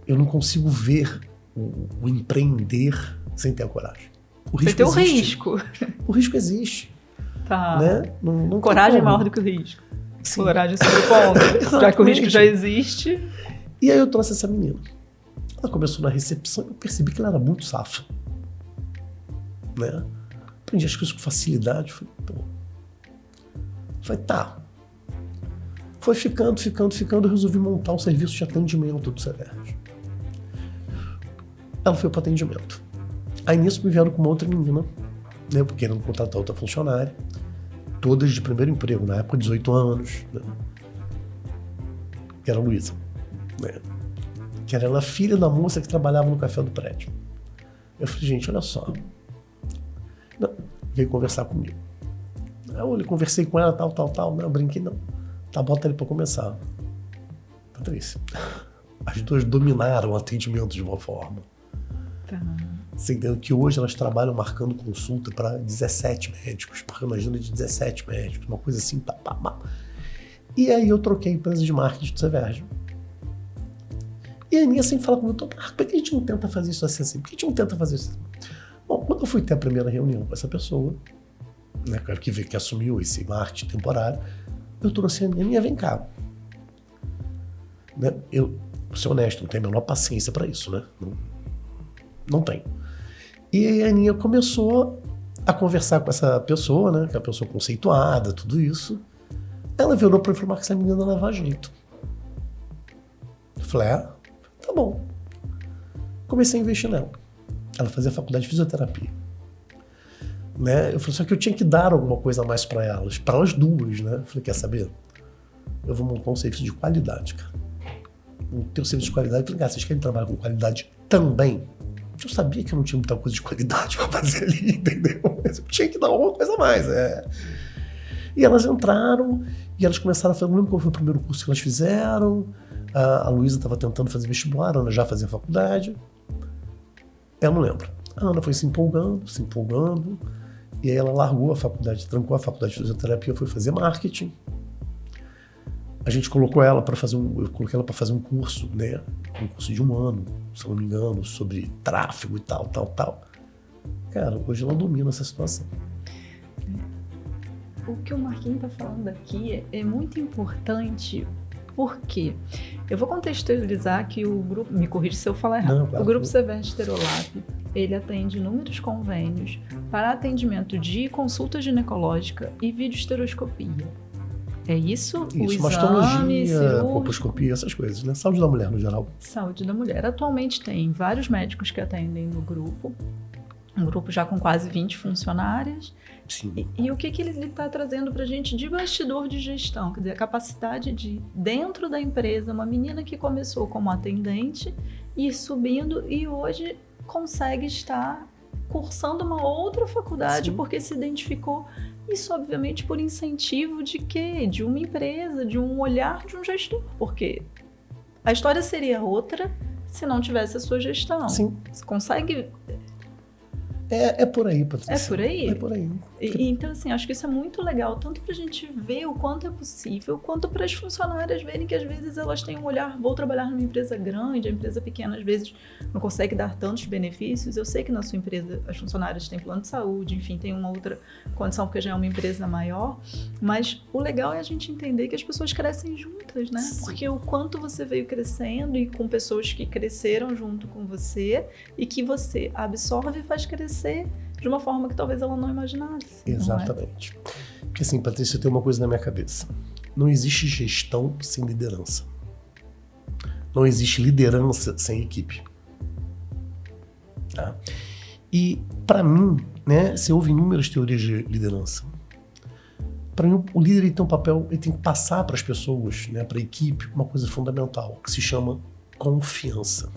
eu não consigo ver o empreender sem ter a coragem. O risco
você tem o
existe.
Risco.
O risco existe.
Tá.
Né? Não
coragem é maior do que o risco. Sim. Coragem sobre o ponto. Já que o risco já existe.
E aí eu trouxe essa menina. Ela começou na recepção e eu percebi que ela era muito safa. Né? Aprendi as coisas com facilidade. Falei, tá. Foi ficando, eu resolvi montar um serviço de atendimento do CEVERJ. Ela foi para atendimento. Aí nisso me vieram com uma outra menina, né, porque querendo contratar outra funcionária, todas de primeiro emprego, na época 18 anos, né, que era a Luísa, né, que era ela filha da moça que trabalhava no café do prédio. Eu falei, gente, olha só, não, veio conversar comigo. Eu conversei com ela, tal, né, eu brinquei, não, tá, bota ele para começar. Patrícia, as duas dominaram o atendimento de uma forma.
Tá.
Você entende que hoje elas trabalham marcando consulta para 17 médicos, marcando agenda de 17 médicos, uma coisa assim, E aí eu troquei a empresa de marketing do CEVERJ. E a Aninha sempre fala comigo, por que a gente não tenta fazer isso assim? Por que a gente não tenta fazer isso assim? Bom, quando eu fui ter a primeira reunião com essa pessoa, né, que assumiu esse marketing temporário, eu trouxe a Aninha, vem cá. Né, eu, vou ser honesto, não tenho a menor paciência para isso, né? Não tem. E aí a Aninha começou a conversar com essa pessoa, né? Que é a pessoa conceituada, tudo isso. Ela virou para mim e falou: Marcos, essa menina leva jeito. Eu falei: tá bom. Comecei a investir nela. Ela fazia faculdade de fisioterapia. Né? Eu falei, só que eu tinha que dar alguma coisa a mais para elas duas, né? Eu falei, quer saber? Eu vou montar um serviço de qualidade, cara. O teu serviço de qualidade, eu falei, cara, vocês querem trabalhar com qualidade também? Eu sabia que eu não tinha muita coisa de qualidade para fazer ali, entendeu? Mas eu tinha que dar alguma coisa a mais, E elas entraram e elas começaram a fazer, não lembro qual foi o primeiro curso que elas fizeram. A Luísa estava tentando fazer vestibular, a Ana já fazia faculdade. Eu não lembro. A Ana foi se empolgando, e aí ela largou a faculdade, trancou a faculdade de fisioterapia, foi fazer marketing. A gente colocou ela para fazer eu coloquei ela para fazer um curso, né? Um curso de 1 ano, se eu não me engano, sobre tráfego e tal. Cara, hoje ela domina essa situação.
O que o Marquinhos está falando aqui é muito importante, porque eu vou contextualizar que o grupo, me corrige se eu falar errado,
Claro.
O Grupo Severo Sterolab, ele atende inúmeros convênios para atendimento de consulta ginecológica e videoesteroscopia. É isso? O exame
mastologia, colposcopia, essas coisas, né? Saúde da mulher, no geral.
Saúde da mulher. Atualmente tem vários médicos que atendem no grupo, um grupo já com quase 20 funcionárias.
Sim.
E o que ele está trazendo para a gente de bastidor de gestão? Quer dizer, a capacidade de, dentro da empresa, uma menina que começou como atendente, ir subindo e hoje consegue estar cursando uma outra faculdade. Sim. Porque se identificou. Isso, obviamente, por incentivo de quê? De uma empresa, de um olhar de um gestor. Porque a história seria outra se não tivesse a sua gestão.
Sim.
Você consegue...
É por aí, Patrícia.
É por aí?
É por aí.
Então, assim, acho que isso é muito legal, tanto para a gente ver o quanto é possível, quanto para as funcionárias verem que às vezes elas têm um olhar, vou trabalhar numa empresa grande, a empresa pequena às vezes não consegue dar tantos benefícios. Eu sei que na sua empresa as funcionárias têm plano de saúde, enfim, tem uma outra condição porque já é uma empresa maior, mas o legal é a gente entender que as pessoas crescem juntas, né?
Sim.
Porque o quanto você veio crescendo e com pessoas que cresceram junto com você e que você absorve e faz crescer de uma forma que talvez ela não imaginasse.
Exatamente. Não é? Porque assim, Patrícia, eu tenho uma coisa na minha cabeça. Não existe gestão sem liderança. Não existe liderança sem equipe. Tá? E, para mim, né, você ouve inúmeras teorias de liderança. Para mim, o líder ele tem um papel, ele tem que passar para as pessoas, né, para a equipe, uma coisa fundamental, que se chama confiança.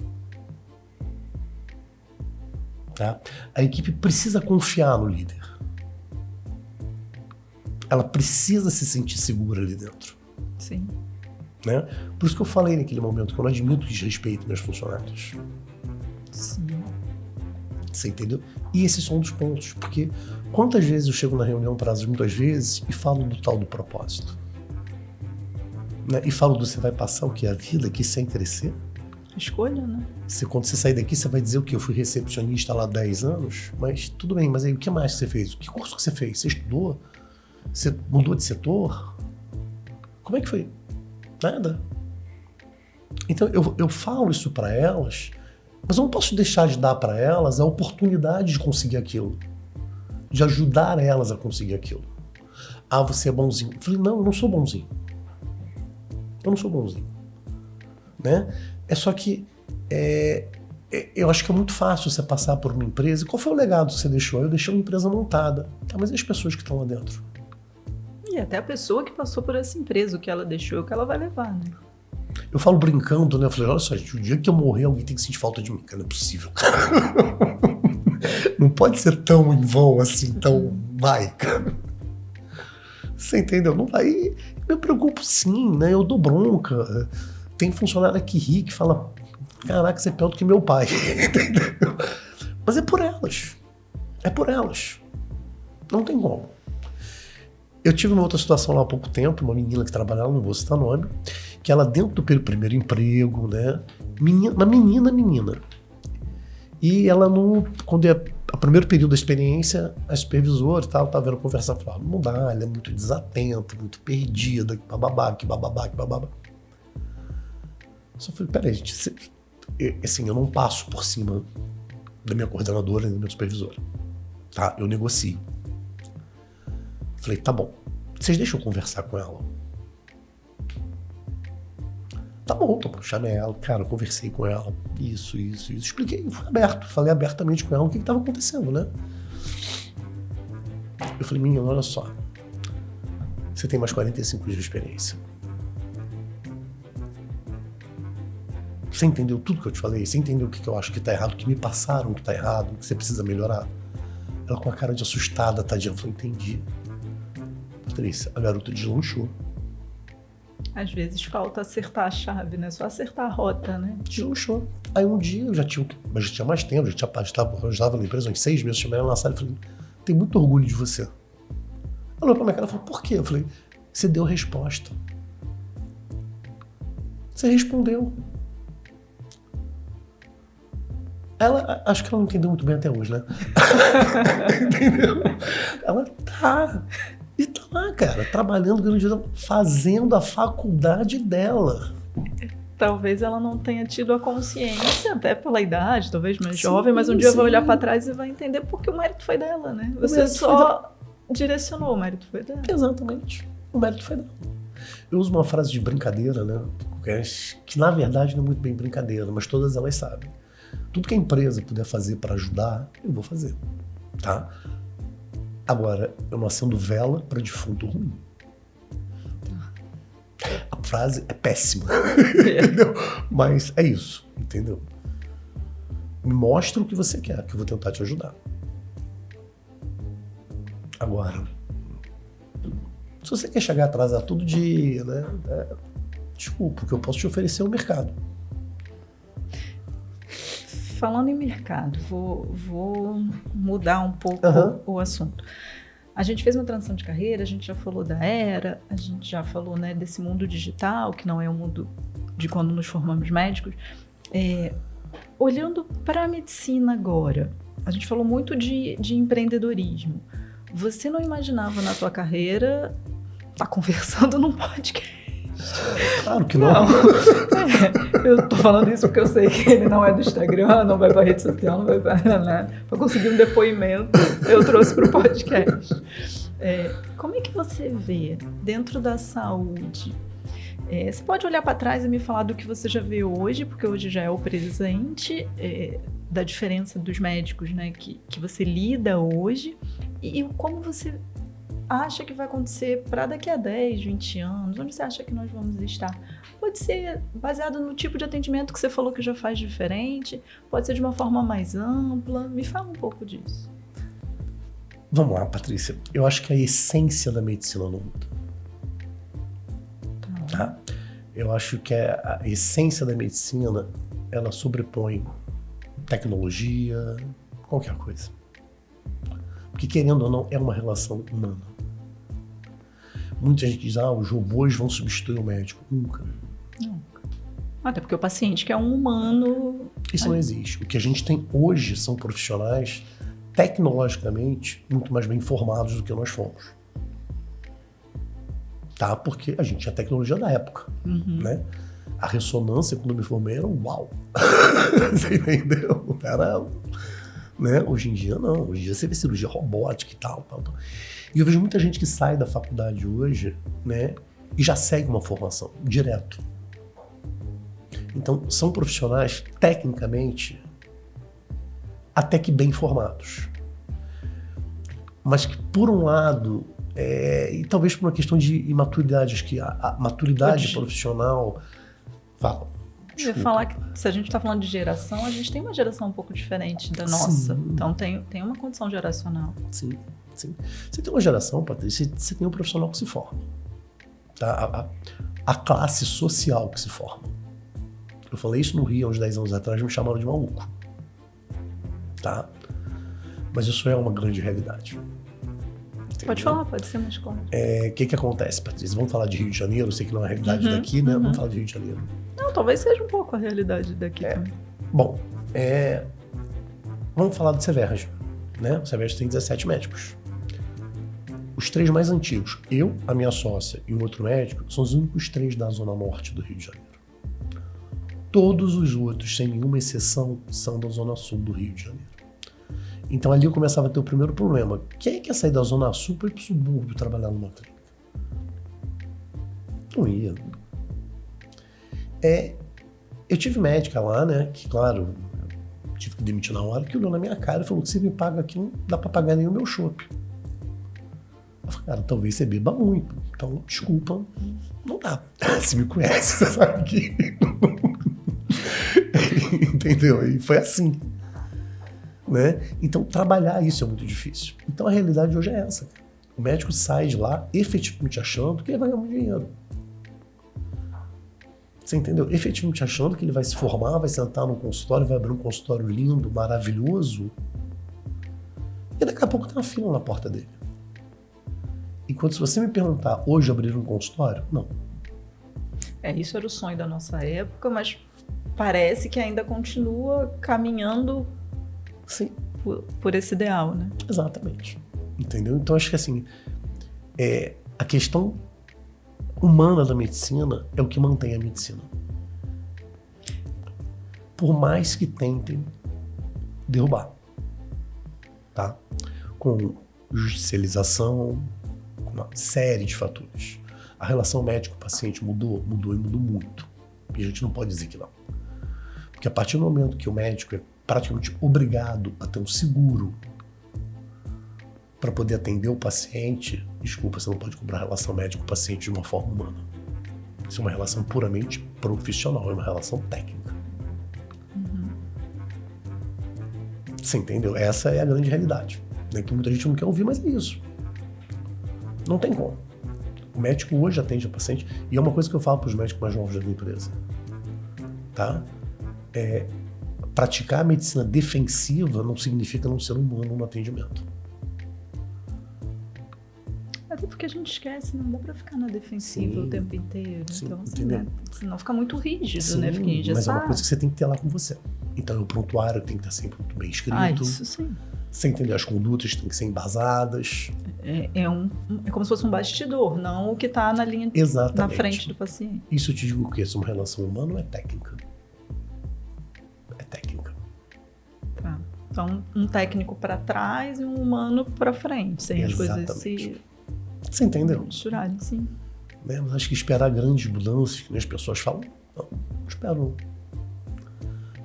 Tá? A equipe precisa confiar no líder. Ela precisa se sentir segura ali dentro.
Sim.
Né? Por isso que eu falei naquele momento que eu não admito desrespeito meus funcionários.
Sim.
Você entendeu? E esses são um dos pontos. Porque quantas vezes eu chego na reunião prazo muitas vezes e falo do tal do propósito? Né? E falo do você vai passar o que? A vida aqui sem crescer?
Escolha, né?
Quando você sair daqui, você vai dizer o quê? Eu fui recepcionista lá há 10 anos, mas tudo bem, mas aí o que mais que você fez? Que curso que você fez? Você estudou? Você mudou de setor? Como é que foi? Nada. Então eu falo isso para elas, mas eu não posso deixar de dar para elas a oportunidade de conseguir aquilo, de ajudar elas a conseguir aquilo. Ah, você é bonzinho. Eu falei, não, eu não sou bonzinho. Eu não sou bonzinho. Né? É só que eu acho que é muito fácil você passar por uma empresa. Qual foi o legado que você deixou? Eu deixei uma empresa montada. Tá, mas e as pessoas que estão lá dentro?
E até a pessoa que passou por essa empresa, o que ela deixou é o que ela vai levar, né?
Eu falo brincando, né? Eu falei, olha só, gente, o dia que eu morrer, alguém tem que sentir falta de mim, cara, não é possível. Não pode ser tão em vão assim, tão vai, cara. Você entendeu? Não vai. Eu me preocupo sim, né? Eu dou bronca. Tem funcionário que ri, que fala, caraca, você é pior do que meu pai. Entendeu? Mas é por elas. É por elas. Não tem como. Eu tive uma outra situação lá há pouco tempo, uma menina que trabalhava, não vou citar nome, que ela dentro do primeiro emprego, né? Uma menina. E ela não, quando é o primeiro período da experiência, a supervisora e tal, estava vendo conversar, falava, não dá, ela é muito desatenta, muito perdida, que bababá. Só falei, peraí, gente, assim, eu não passo por cima da minha coordenadora e da minha supervisora. tá? Eu negocio. Falei, tá bom, vocês deixam eu conversar com ela? Tá bom, chamei ela, cara, eu conversei com ela, isso. Expliquei, fui aberto, falei abertamente com ela o que estava acontecendo, né? Eu falei, menina, olha só, você tem mais 45 anos de experiência. Você entendeu tudo que eu te falei? Você entendeu o que eu acho que tá errado, o que me passaram que tá errado, que você precisa melhorar? Ela com a cara de assustada, tadinha, falou, entendi. Patrícia, a garota deslanchou.
Às vezes falta acertar a chave, né? Só acertar a rota, né?
Deslanchou. Aí um dia eu já tinha mais tempo, já estava na empresa uns 6 meses, chamei ela na sala e falei, tenho muito orgulho de você. Ela olhou pra minha cara e falou, por quê? Eu falei, você deu resposta. Você respondeu. Ela, acho que ela não entendeu muito bem até hoje, né? Entendeu? Ela tá. E tá lá, cara, trabalhando, ganhando dinheiro, fazendo a faculdade dela.
Talvez ela não tenha tido a consciência, até pela idade, talvez mais jovem, mas um dia vai olhar pra trás e vai entender porque o mérito foi dela, né? Você só direcionou, o mérito foi dela.
Exatamente. O mérito foi dela. Eu uso uma frase de brincadeira, né? Que na verdade não é muito bem brincadeira, mas todas elas sabem. Tudo que a empresa puder fazer para ajudar, eu vou fazer, tá? Agora, eu não acendo vela para defunto ruim. A frase é péssima, entendeu? Mas é isso, entendeu? Me mostra o que você quer, que eu vou tentar te ajudar. Agora, se você quer chegar atrasado todo dia, né? Desculpa, o que eu posso te oferecer é o mercado.
Falando em mercado, vou mudar um pouco o assunto. A gente fez uma transição de carreira, a gente já falou da era, a gente já falou, né, desse mundo digital, que não é o mundo de quando nos formamos médicos. Olhando para a medicina agora, a gente falou muito de empreendedorismo. Você não imaginava na tua carreira estar conversando num podcast?
Claro que não.
Eu tô falando isso porque eu sei que ele não é do Instagram, não vai pra rede social, não vai pra nada. Pra conseguir um depoimento, eu trouxe pro podcast. Como é que você vê dentro da saúde? Você pode olhar para trás e me falar do que você já vê hoje, porque hoje já é o presente, da diferença dos médicos, né, que você lida hoje, e como você acha que vai acontecer para daqui a 10, 20 anos? Onde você acha que nós vamos estar? Pode ser baseado no tipo de atendimento que você falou que já faz diferente, pode ser de uma forma mais ampla. Me fala um pouco disso.
Vamos lá, Patrícia. Eu acho que a essência da medicina não muda. Tá? Eu acho que a essência da medicina, ela sobrepõe tecnologia, qualquer coisa. Porque, querendo ou não, é uma relação humana. Muita gente diz, os robôs vão substituir o médico. Nunca.
Até porque o paciente que é um humano...
Isso não existe. O que a gente tem hoje são profissionais tecnologicamente muito mais bem formados do que nós fomos. Tá? Porque a gente tinha a tecnologia da época. Né? A ressonância, quando eu me formei, era uau. Você entendeu? Era... Né? Hoje em dia, não. Hoje em dia você vê cirurgia robótica e tal. E eu vejo muita gente que sai da faculdade hoje, né, e já segue uma formação direto. Então, são profissionais, tecnicamente, até que bem formados. Mas que, por um lado, e talvez por uma questão de imaturidade, acho que a maturidade profissional... Fala.
Eu ia falar que, se a gente está falando de geração, a gente tem uma geração um pouco diferente da nossa. Sim. Então, tem uma condição geracional.
Sim. Sim. Você tem uma geração, Patrícia, você tem um profissional que se forma. Tá? A classe social que se forma. Eu falei isso no Rio há uns 10 anos atrás, me chamaram de maluco. Tá? Mas isso é uma grande realidade. Entendeu?
Pode falar, pode ser mais claro.
O que acontece, Patrícia? Vamos falar de Rio de Janeiro, eu sei que não é a realidade daqui, né? Vamos falar de Rio de Janeiro.
Não, talvez seja um pouco a realidade daqui também.
Bom, vamos falar do Severge. Né? O Severge tem 17 médicos. Os 3 mais antigos, eu, a minha sócia e um outro médico, são os únicos 3 da zona norte do Rio de Janeiro. Todos os outros, sem nenhuma exceção, são da zona sul do Rio de Janeiro. Então ali eu começava a ter o primeiro problema. Quem é que quer sair da Zona Sul para ir para o subúrbio trabalhar numa clínica? Não ia. Eu tive médica lá, né? Que, claro, tive que demitir na hora, que olhou na minha cara e falou que você me paga aqui, não dá para pagar nem o meu chopp. Eu falei, cara, talvez você beba muito. Então, desculpa, não dá. Você me conhece, você sabe que... Entendeu? E foi assim. Né? Então, trabalhar isso é muito difícil. Então, a realidade hoje é essa. O médico sai de lá efetivamente achando que ele vai ganhar muito dinheiro. Você entendeu? Efetivamente achando que ele vai se formar, vai sentar num consultório, vai abrir um consultório lindo, maravilhoso. E daqui a pouco tem uma fila na porta dele. Enquanto se você me perguntar, hoje abrir um consultório? Não.
Isso era o sonho da nossa época, mas parece que ainda continua caminhando
Sim.
Por esse ideal, né?
Exatamente. Entendeu? Então, acho que assim, a questão humana da medicina é o que mantém a medicina. Por mais que tentem derrubar, tá? Com judicialização, com uma série de fatores. A relação médico-paciente mudou e mudou muito. E a gente não pode dizer que não. Porque a partir do momento que o médico é praticamente obrigado a ter um seguro para poder atender o paciente, desculpa, você não pode cobrar a relação médico-paciente de uma forma humana. Isso é uma relação puramente profissional, é uma relação técnica. Você entendeu? Essa é a grande realidade. Né? Que muita gente não quer ouvir, mas é isso. Não tem como. O médico hoje atende o paciente, e é uma coisa que eu falo para os médicos mais novos da minha empresa. Tá? Praticar a medicina defensiva não significa não ser humano no atendimento.
Até porque a gente esquece, não dá pra ficar na defensiva o tempo inteiro.
Sim,
então, assim,
entendeu?
né? Senão fica muito rígido,
Sim,
né? Fica engessado.
mas é uma coisa que você tem que ter lá com você. Então o prontuário tem que estar sempre muito bem escrito.
Isso sim.
Você entendeu? As condutas têm que ser embasadas.
É como se fosse um bastidor, não o que tá na linha
Exatamente.
na frente do paciente.
Isso eu te digo que é uma relação humana ou é técnica? É técnica.
Tá. Então, um técnico para trás e um humano para frente, sem as coisas se
Você entendeu?
misturarem, sim.
Né? Mas acho que esperar grandes mudanças, que as pessoas falam, não espero.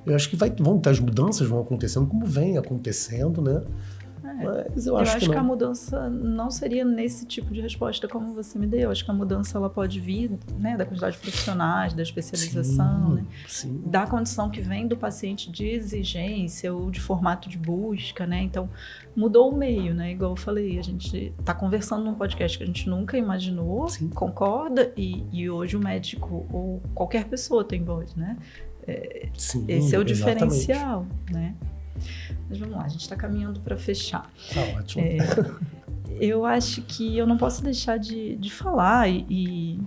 Eu acho que vão ter as mudanças, vão acontecendo como vem acontecendo, né? Mas eu acho que
a mudança não seria nesse tipo de resposta como você me deu. Eu acho que a mudança ela pode vir, né, da quantidade de profissionais, da especialização, né?
Sim.
Da condição que vem do paciente de exigência ou de formato de busca, né? Então, mudou o meio, né? Igual eu falei, a gente está conversando num podcast que a gente nunca imaginou,
Sim.
Concorda? E hoje o médico ou qualquer pessoa tem voz, né?
Sim,
esse é o
exatamente.
diferencial, né? Mas vamos lá, a gente está caminhando para fechar.
Tá ótimo.
Eu acho que eu não posso deixar de falar e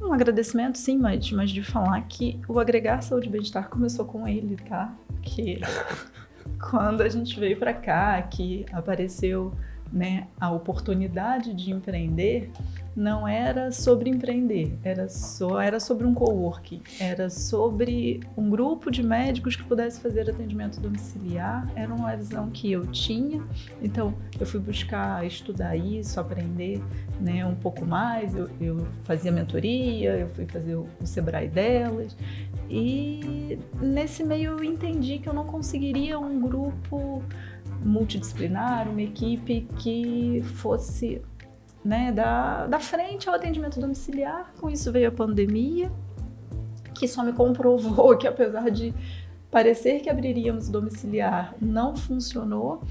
um agradecimento, sim, mas de falar que o Agregar Saúde e Bem-Estar começou com ele, tá? Que quando a gente veio para cá, que apareceu, né, a oportunidade de empreender, não era sobre empreender, era sobre um coworking, era sobre um grupo de médicos que pudesse fazer atendimento domiciliar, era uma visão que eu tinha, então eu fui buscar estudar isso, aprender, né, um pouco mais, eu fazia mentoria, eu fui fazer o Sebrae delas, e nesse meio eu entendi que eu não conseguiria um grupo multidisciplinar, uma equipe que fosse, né, da frente ao atendimento domiciliar. Com isso veio a pandemia, que só me comprovou que apesar de parecer que abriríamos domiciliar, não funcionou.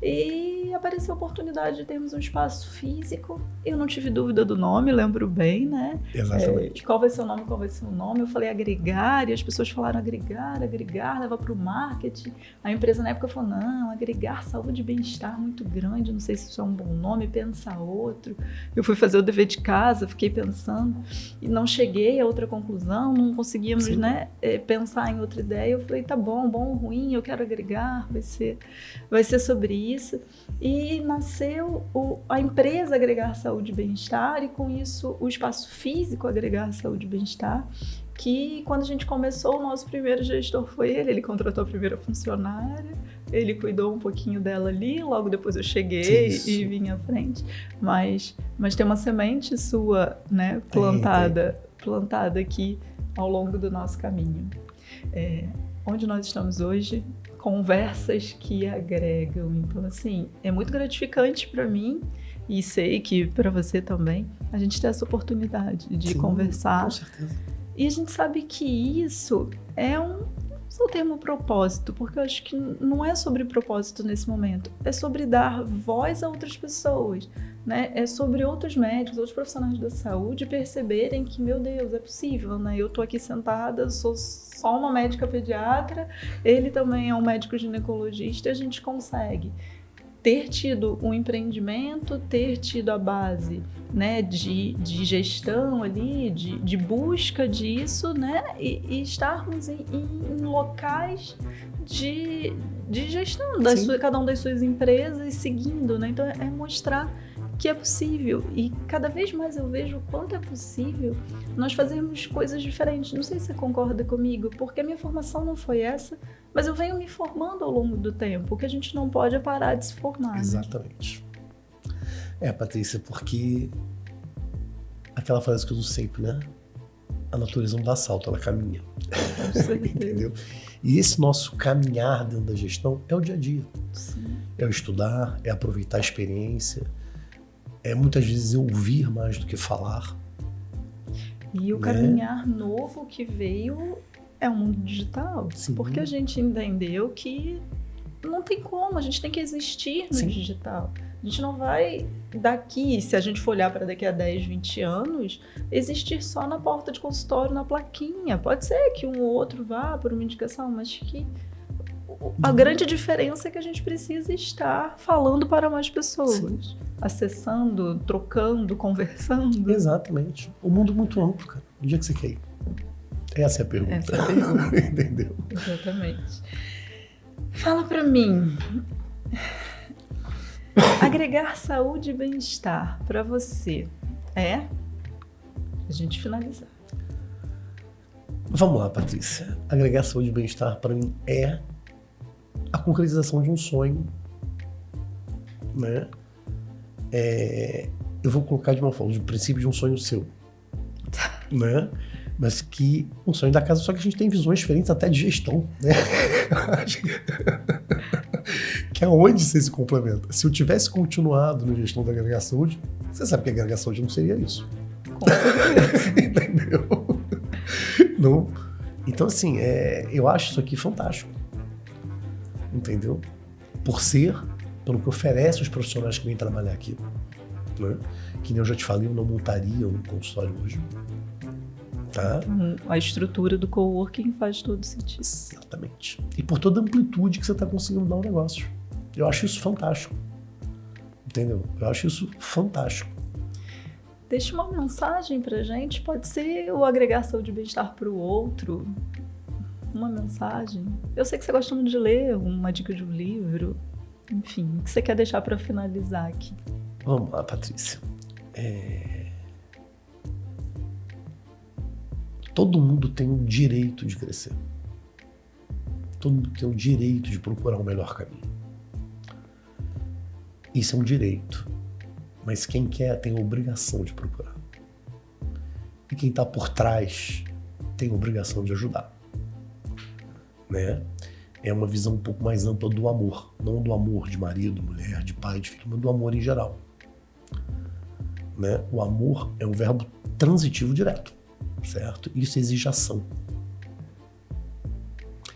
E apareceu a oportunidade de termos um espaço físico. Eu não tive dúvida do nome, lembro bem, né?
Exatamente.
Qual vai ser o nome? Eu falei agregar, e as pessoas falaram agregar, leva para o marketing. A empresa na época falou, não, agregar saúde e bem-estar muito grande, não sei se isso é um bom nome, pensa outro. Eu fui fazer o dever de casa, fiquei pensando, e não cheguei a outra conclusão, não conseguíamos, né, pensar em outra ideia. Eu falei, tá bom ou ruim, eu quero agregar, vai ser sobre isso, e nasceu a empresa Agregar Saúde e Bem-Estar, e com isso o espaço físico Agregar Saúde e Bem-Estar, que quando a gente começou, o nosso primeiro gestor foi ele contratou a primeira funcionária, ele cuidou um pouquinho dela ali, logo depois eu cheguei
Isso.
e vim à frente. Mas tem uma semente sua, né, plantada aqui ao longo do nosso caminho. Onde nós estamos hoje, conversas que agregam. Então, assim, é muito gratificante para mim e sei que para você também, a gente ter essa oportunidade de conversar.
Com certeza.
E a gente sabe que isso é o termo propósito, porque eu acho que não é sobre propósito nesse momento, é sobre dar voz a outras pessoas, né? É sobre outros médicos, outros profissionais da saúde perceberem que, meu Deus, é possível, né? Eu tô aqui sentada, sou só uma médica pediatra, ele também é um médico ginecologista, e a gente consegue ter tido um empreendimento, ter tido a base, né, de gestão ali, de busca disso, né, e estarmos em locais de gestão, cada um das suas empresas seguindo, né? Então é mostrar que é possível, e cada vez mais eu vejo o quanto é possível nós fazermos coisas diferentes. Não sei se você concorda comigo, porque a minha formação não foi essa, mas eu venho me formando ao longo do tempo. O que a gente não pode é parar de se formar.
Exatamente. Patrícia, porque aquela frase que eu uso sempre, né? A natureza não dá salto, ela caminha. Entendeu? E esse nosso caminhar dentro da gestão é o dia a dia.
Sim.
É o estudar, é aproveitar a experiência, é muitas vezes ouvir mais do que falar.
E o caminhar novo que veio é o mundo digital.
Sim.
Porque a gente entendeu que não tem como, a gente tem que existir no digital. A gente não vai daqui, se a gente for olhar para daqui a 10, 20 anos, existir só na porta de consultório, na plaquinha. Pode ser que um ou outro vá por uma indicação, mas que a grande diferença é que a gente precisa estar falando para mais pessoas.
Sim.
Acessando, trocando, conversando.
Exatamente. O mundo é muito amplo, cara. O dia que você quer ir? Essa é a pergunta.
Essa é a pergunta.
Entendeu?
Exatamente. Fala pra mim. Agregar saúde e bem-estar pra você é? A gente finalizar.
Vamos lá, Patrícia. Agregar saúde e bem-estar para mim é a concretização de um sonho, né? Eu vou colocar de uma forma, de princípio de um sonho seu, né? Mas que um sonho da casa, só que a gente tem visões diferentes até de gestão, né? Que é onde você se complementa. Se eu tivesse continuado na gestão da agregar saúde, você sabe que a agregar saúde não seria isso.
Com certeza.
Entendeu? Não. Então, assim, eu acho isso aqui fantástico. Entendeu? Pelo que oferece os profissionais que vêm trabalhar aqui. Né? Que nem eu já te falei, eu não montaria um consultório hoje. Tá?
A estrutura do coworking faz todo sentido.
Exatamente. E por toda a amplitude que você está conseguindo dar ao negócio. Eu acho isso fantástico. Entendeu? Eu acho isso fantástico.
Deixa uma mensagem pra gente. Pode ser o agregar saúde e bem-estar pro outro. Uma mensagem. Eu sei que você gosta muito de ler, uma dica de um livro. Enfim, o que você quer deixar para finalizar aqui?
Vamos lá, Patrícia. Todo mundo tem o direito de crescer. Todo mundo tem o direito de procurar um melhor caminho. Isso é um direito. Mas quem quer tem a obrigação de procurar. E quem está por trás tem a obrigação de ajudar. Né? É uma visão um pouco mais ampla do amor. Não do amor de marido, mulher, de pai, de filho, mas do amor em geral. Né? O amor é um verbo transitivo direto, certo? Isso exige ação.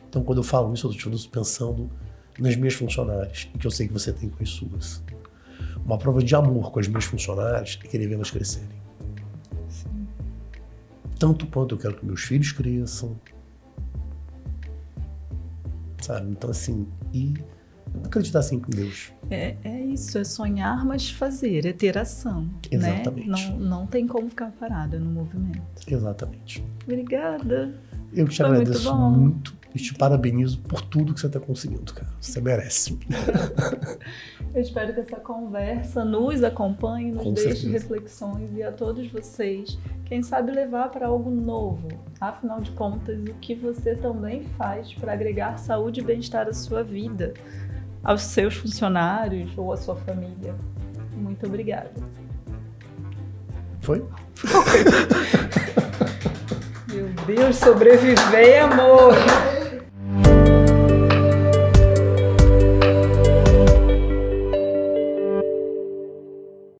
Então, quando eu falo isso, eu estou pensando nas minhas funcionárias, e que eu sei que você tem com as suas. Uma prova de amor com as minhas funcionárias é querer vê-las crescerem.
Sim.
Tanto quanto eu quero que meus filhos cresçam, sabe? Então, assim, e acreditar sempre em Deus.
É isso, é sonhar, mas fazer, é ter ação.
Exatamente.
Né? Não tem como ficar parada no movimento.
Exatamente.
Obrigada.
Eu que te
Foi
agradeço muito. E te parabenizo por tudo que você está conseguindo, cara. Você merece.
Eu espero que essa conversa nos acompanhe, nos deixe reflexões e a todos vocês, quem sabe levar para algo novo. Afinal de contas, o que você também faz para agregar saúde e bem-estar à sua vida, aos seus funcionários ou à sua família. Muito obrigada.
Foi?
Meu Deus, sobrevivei, amor!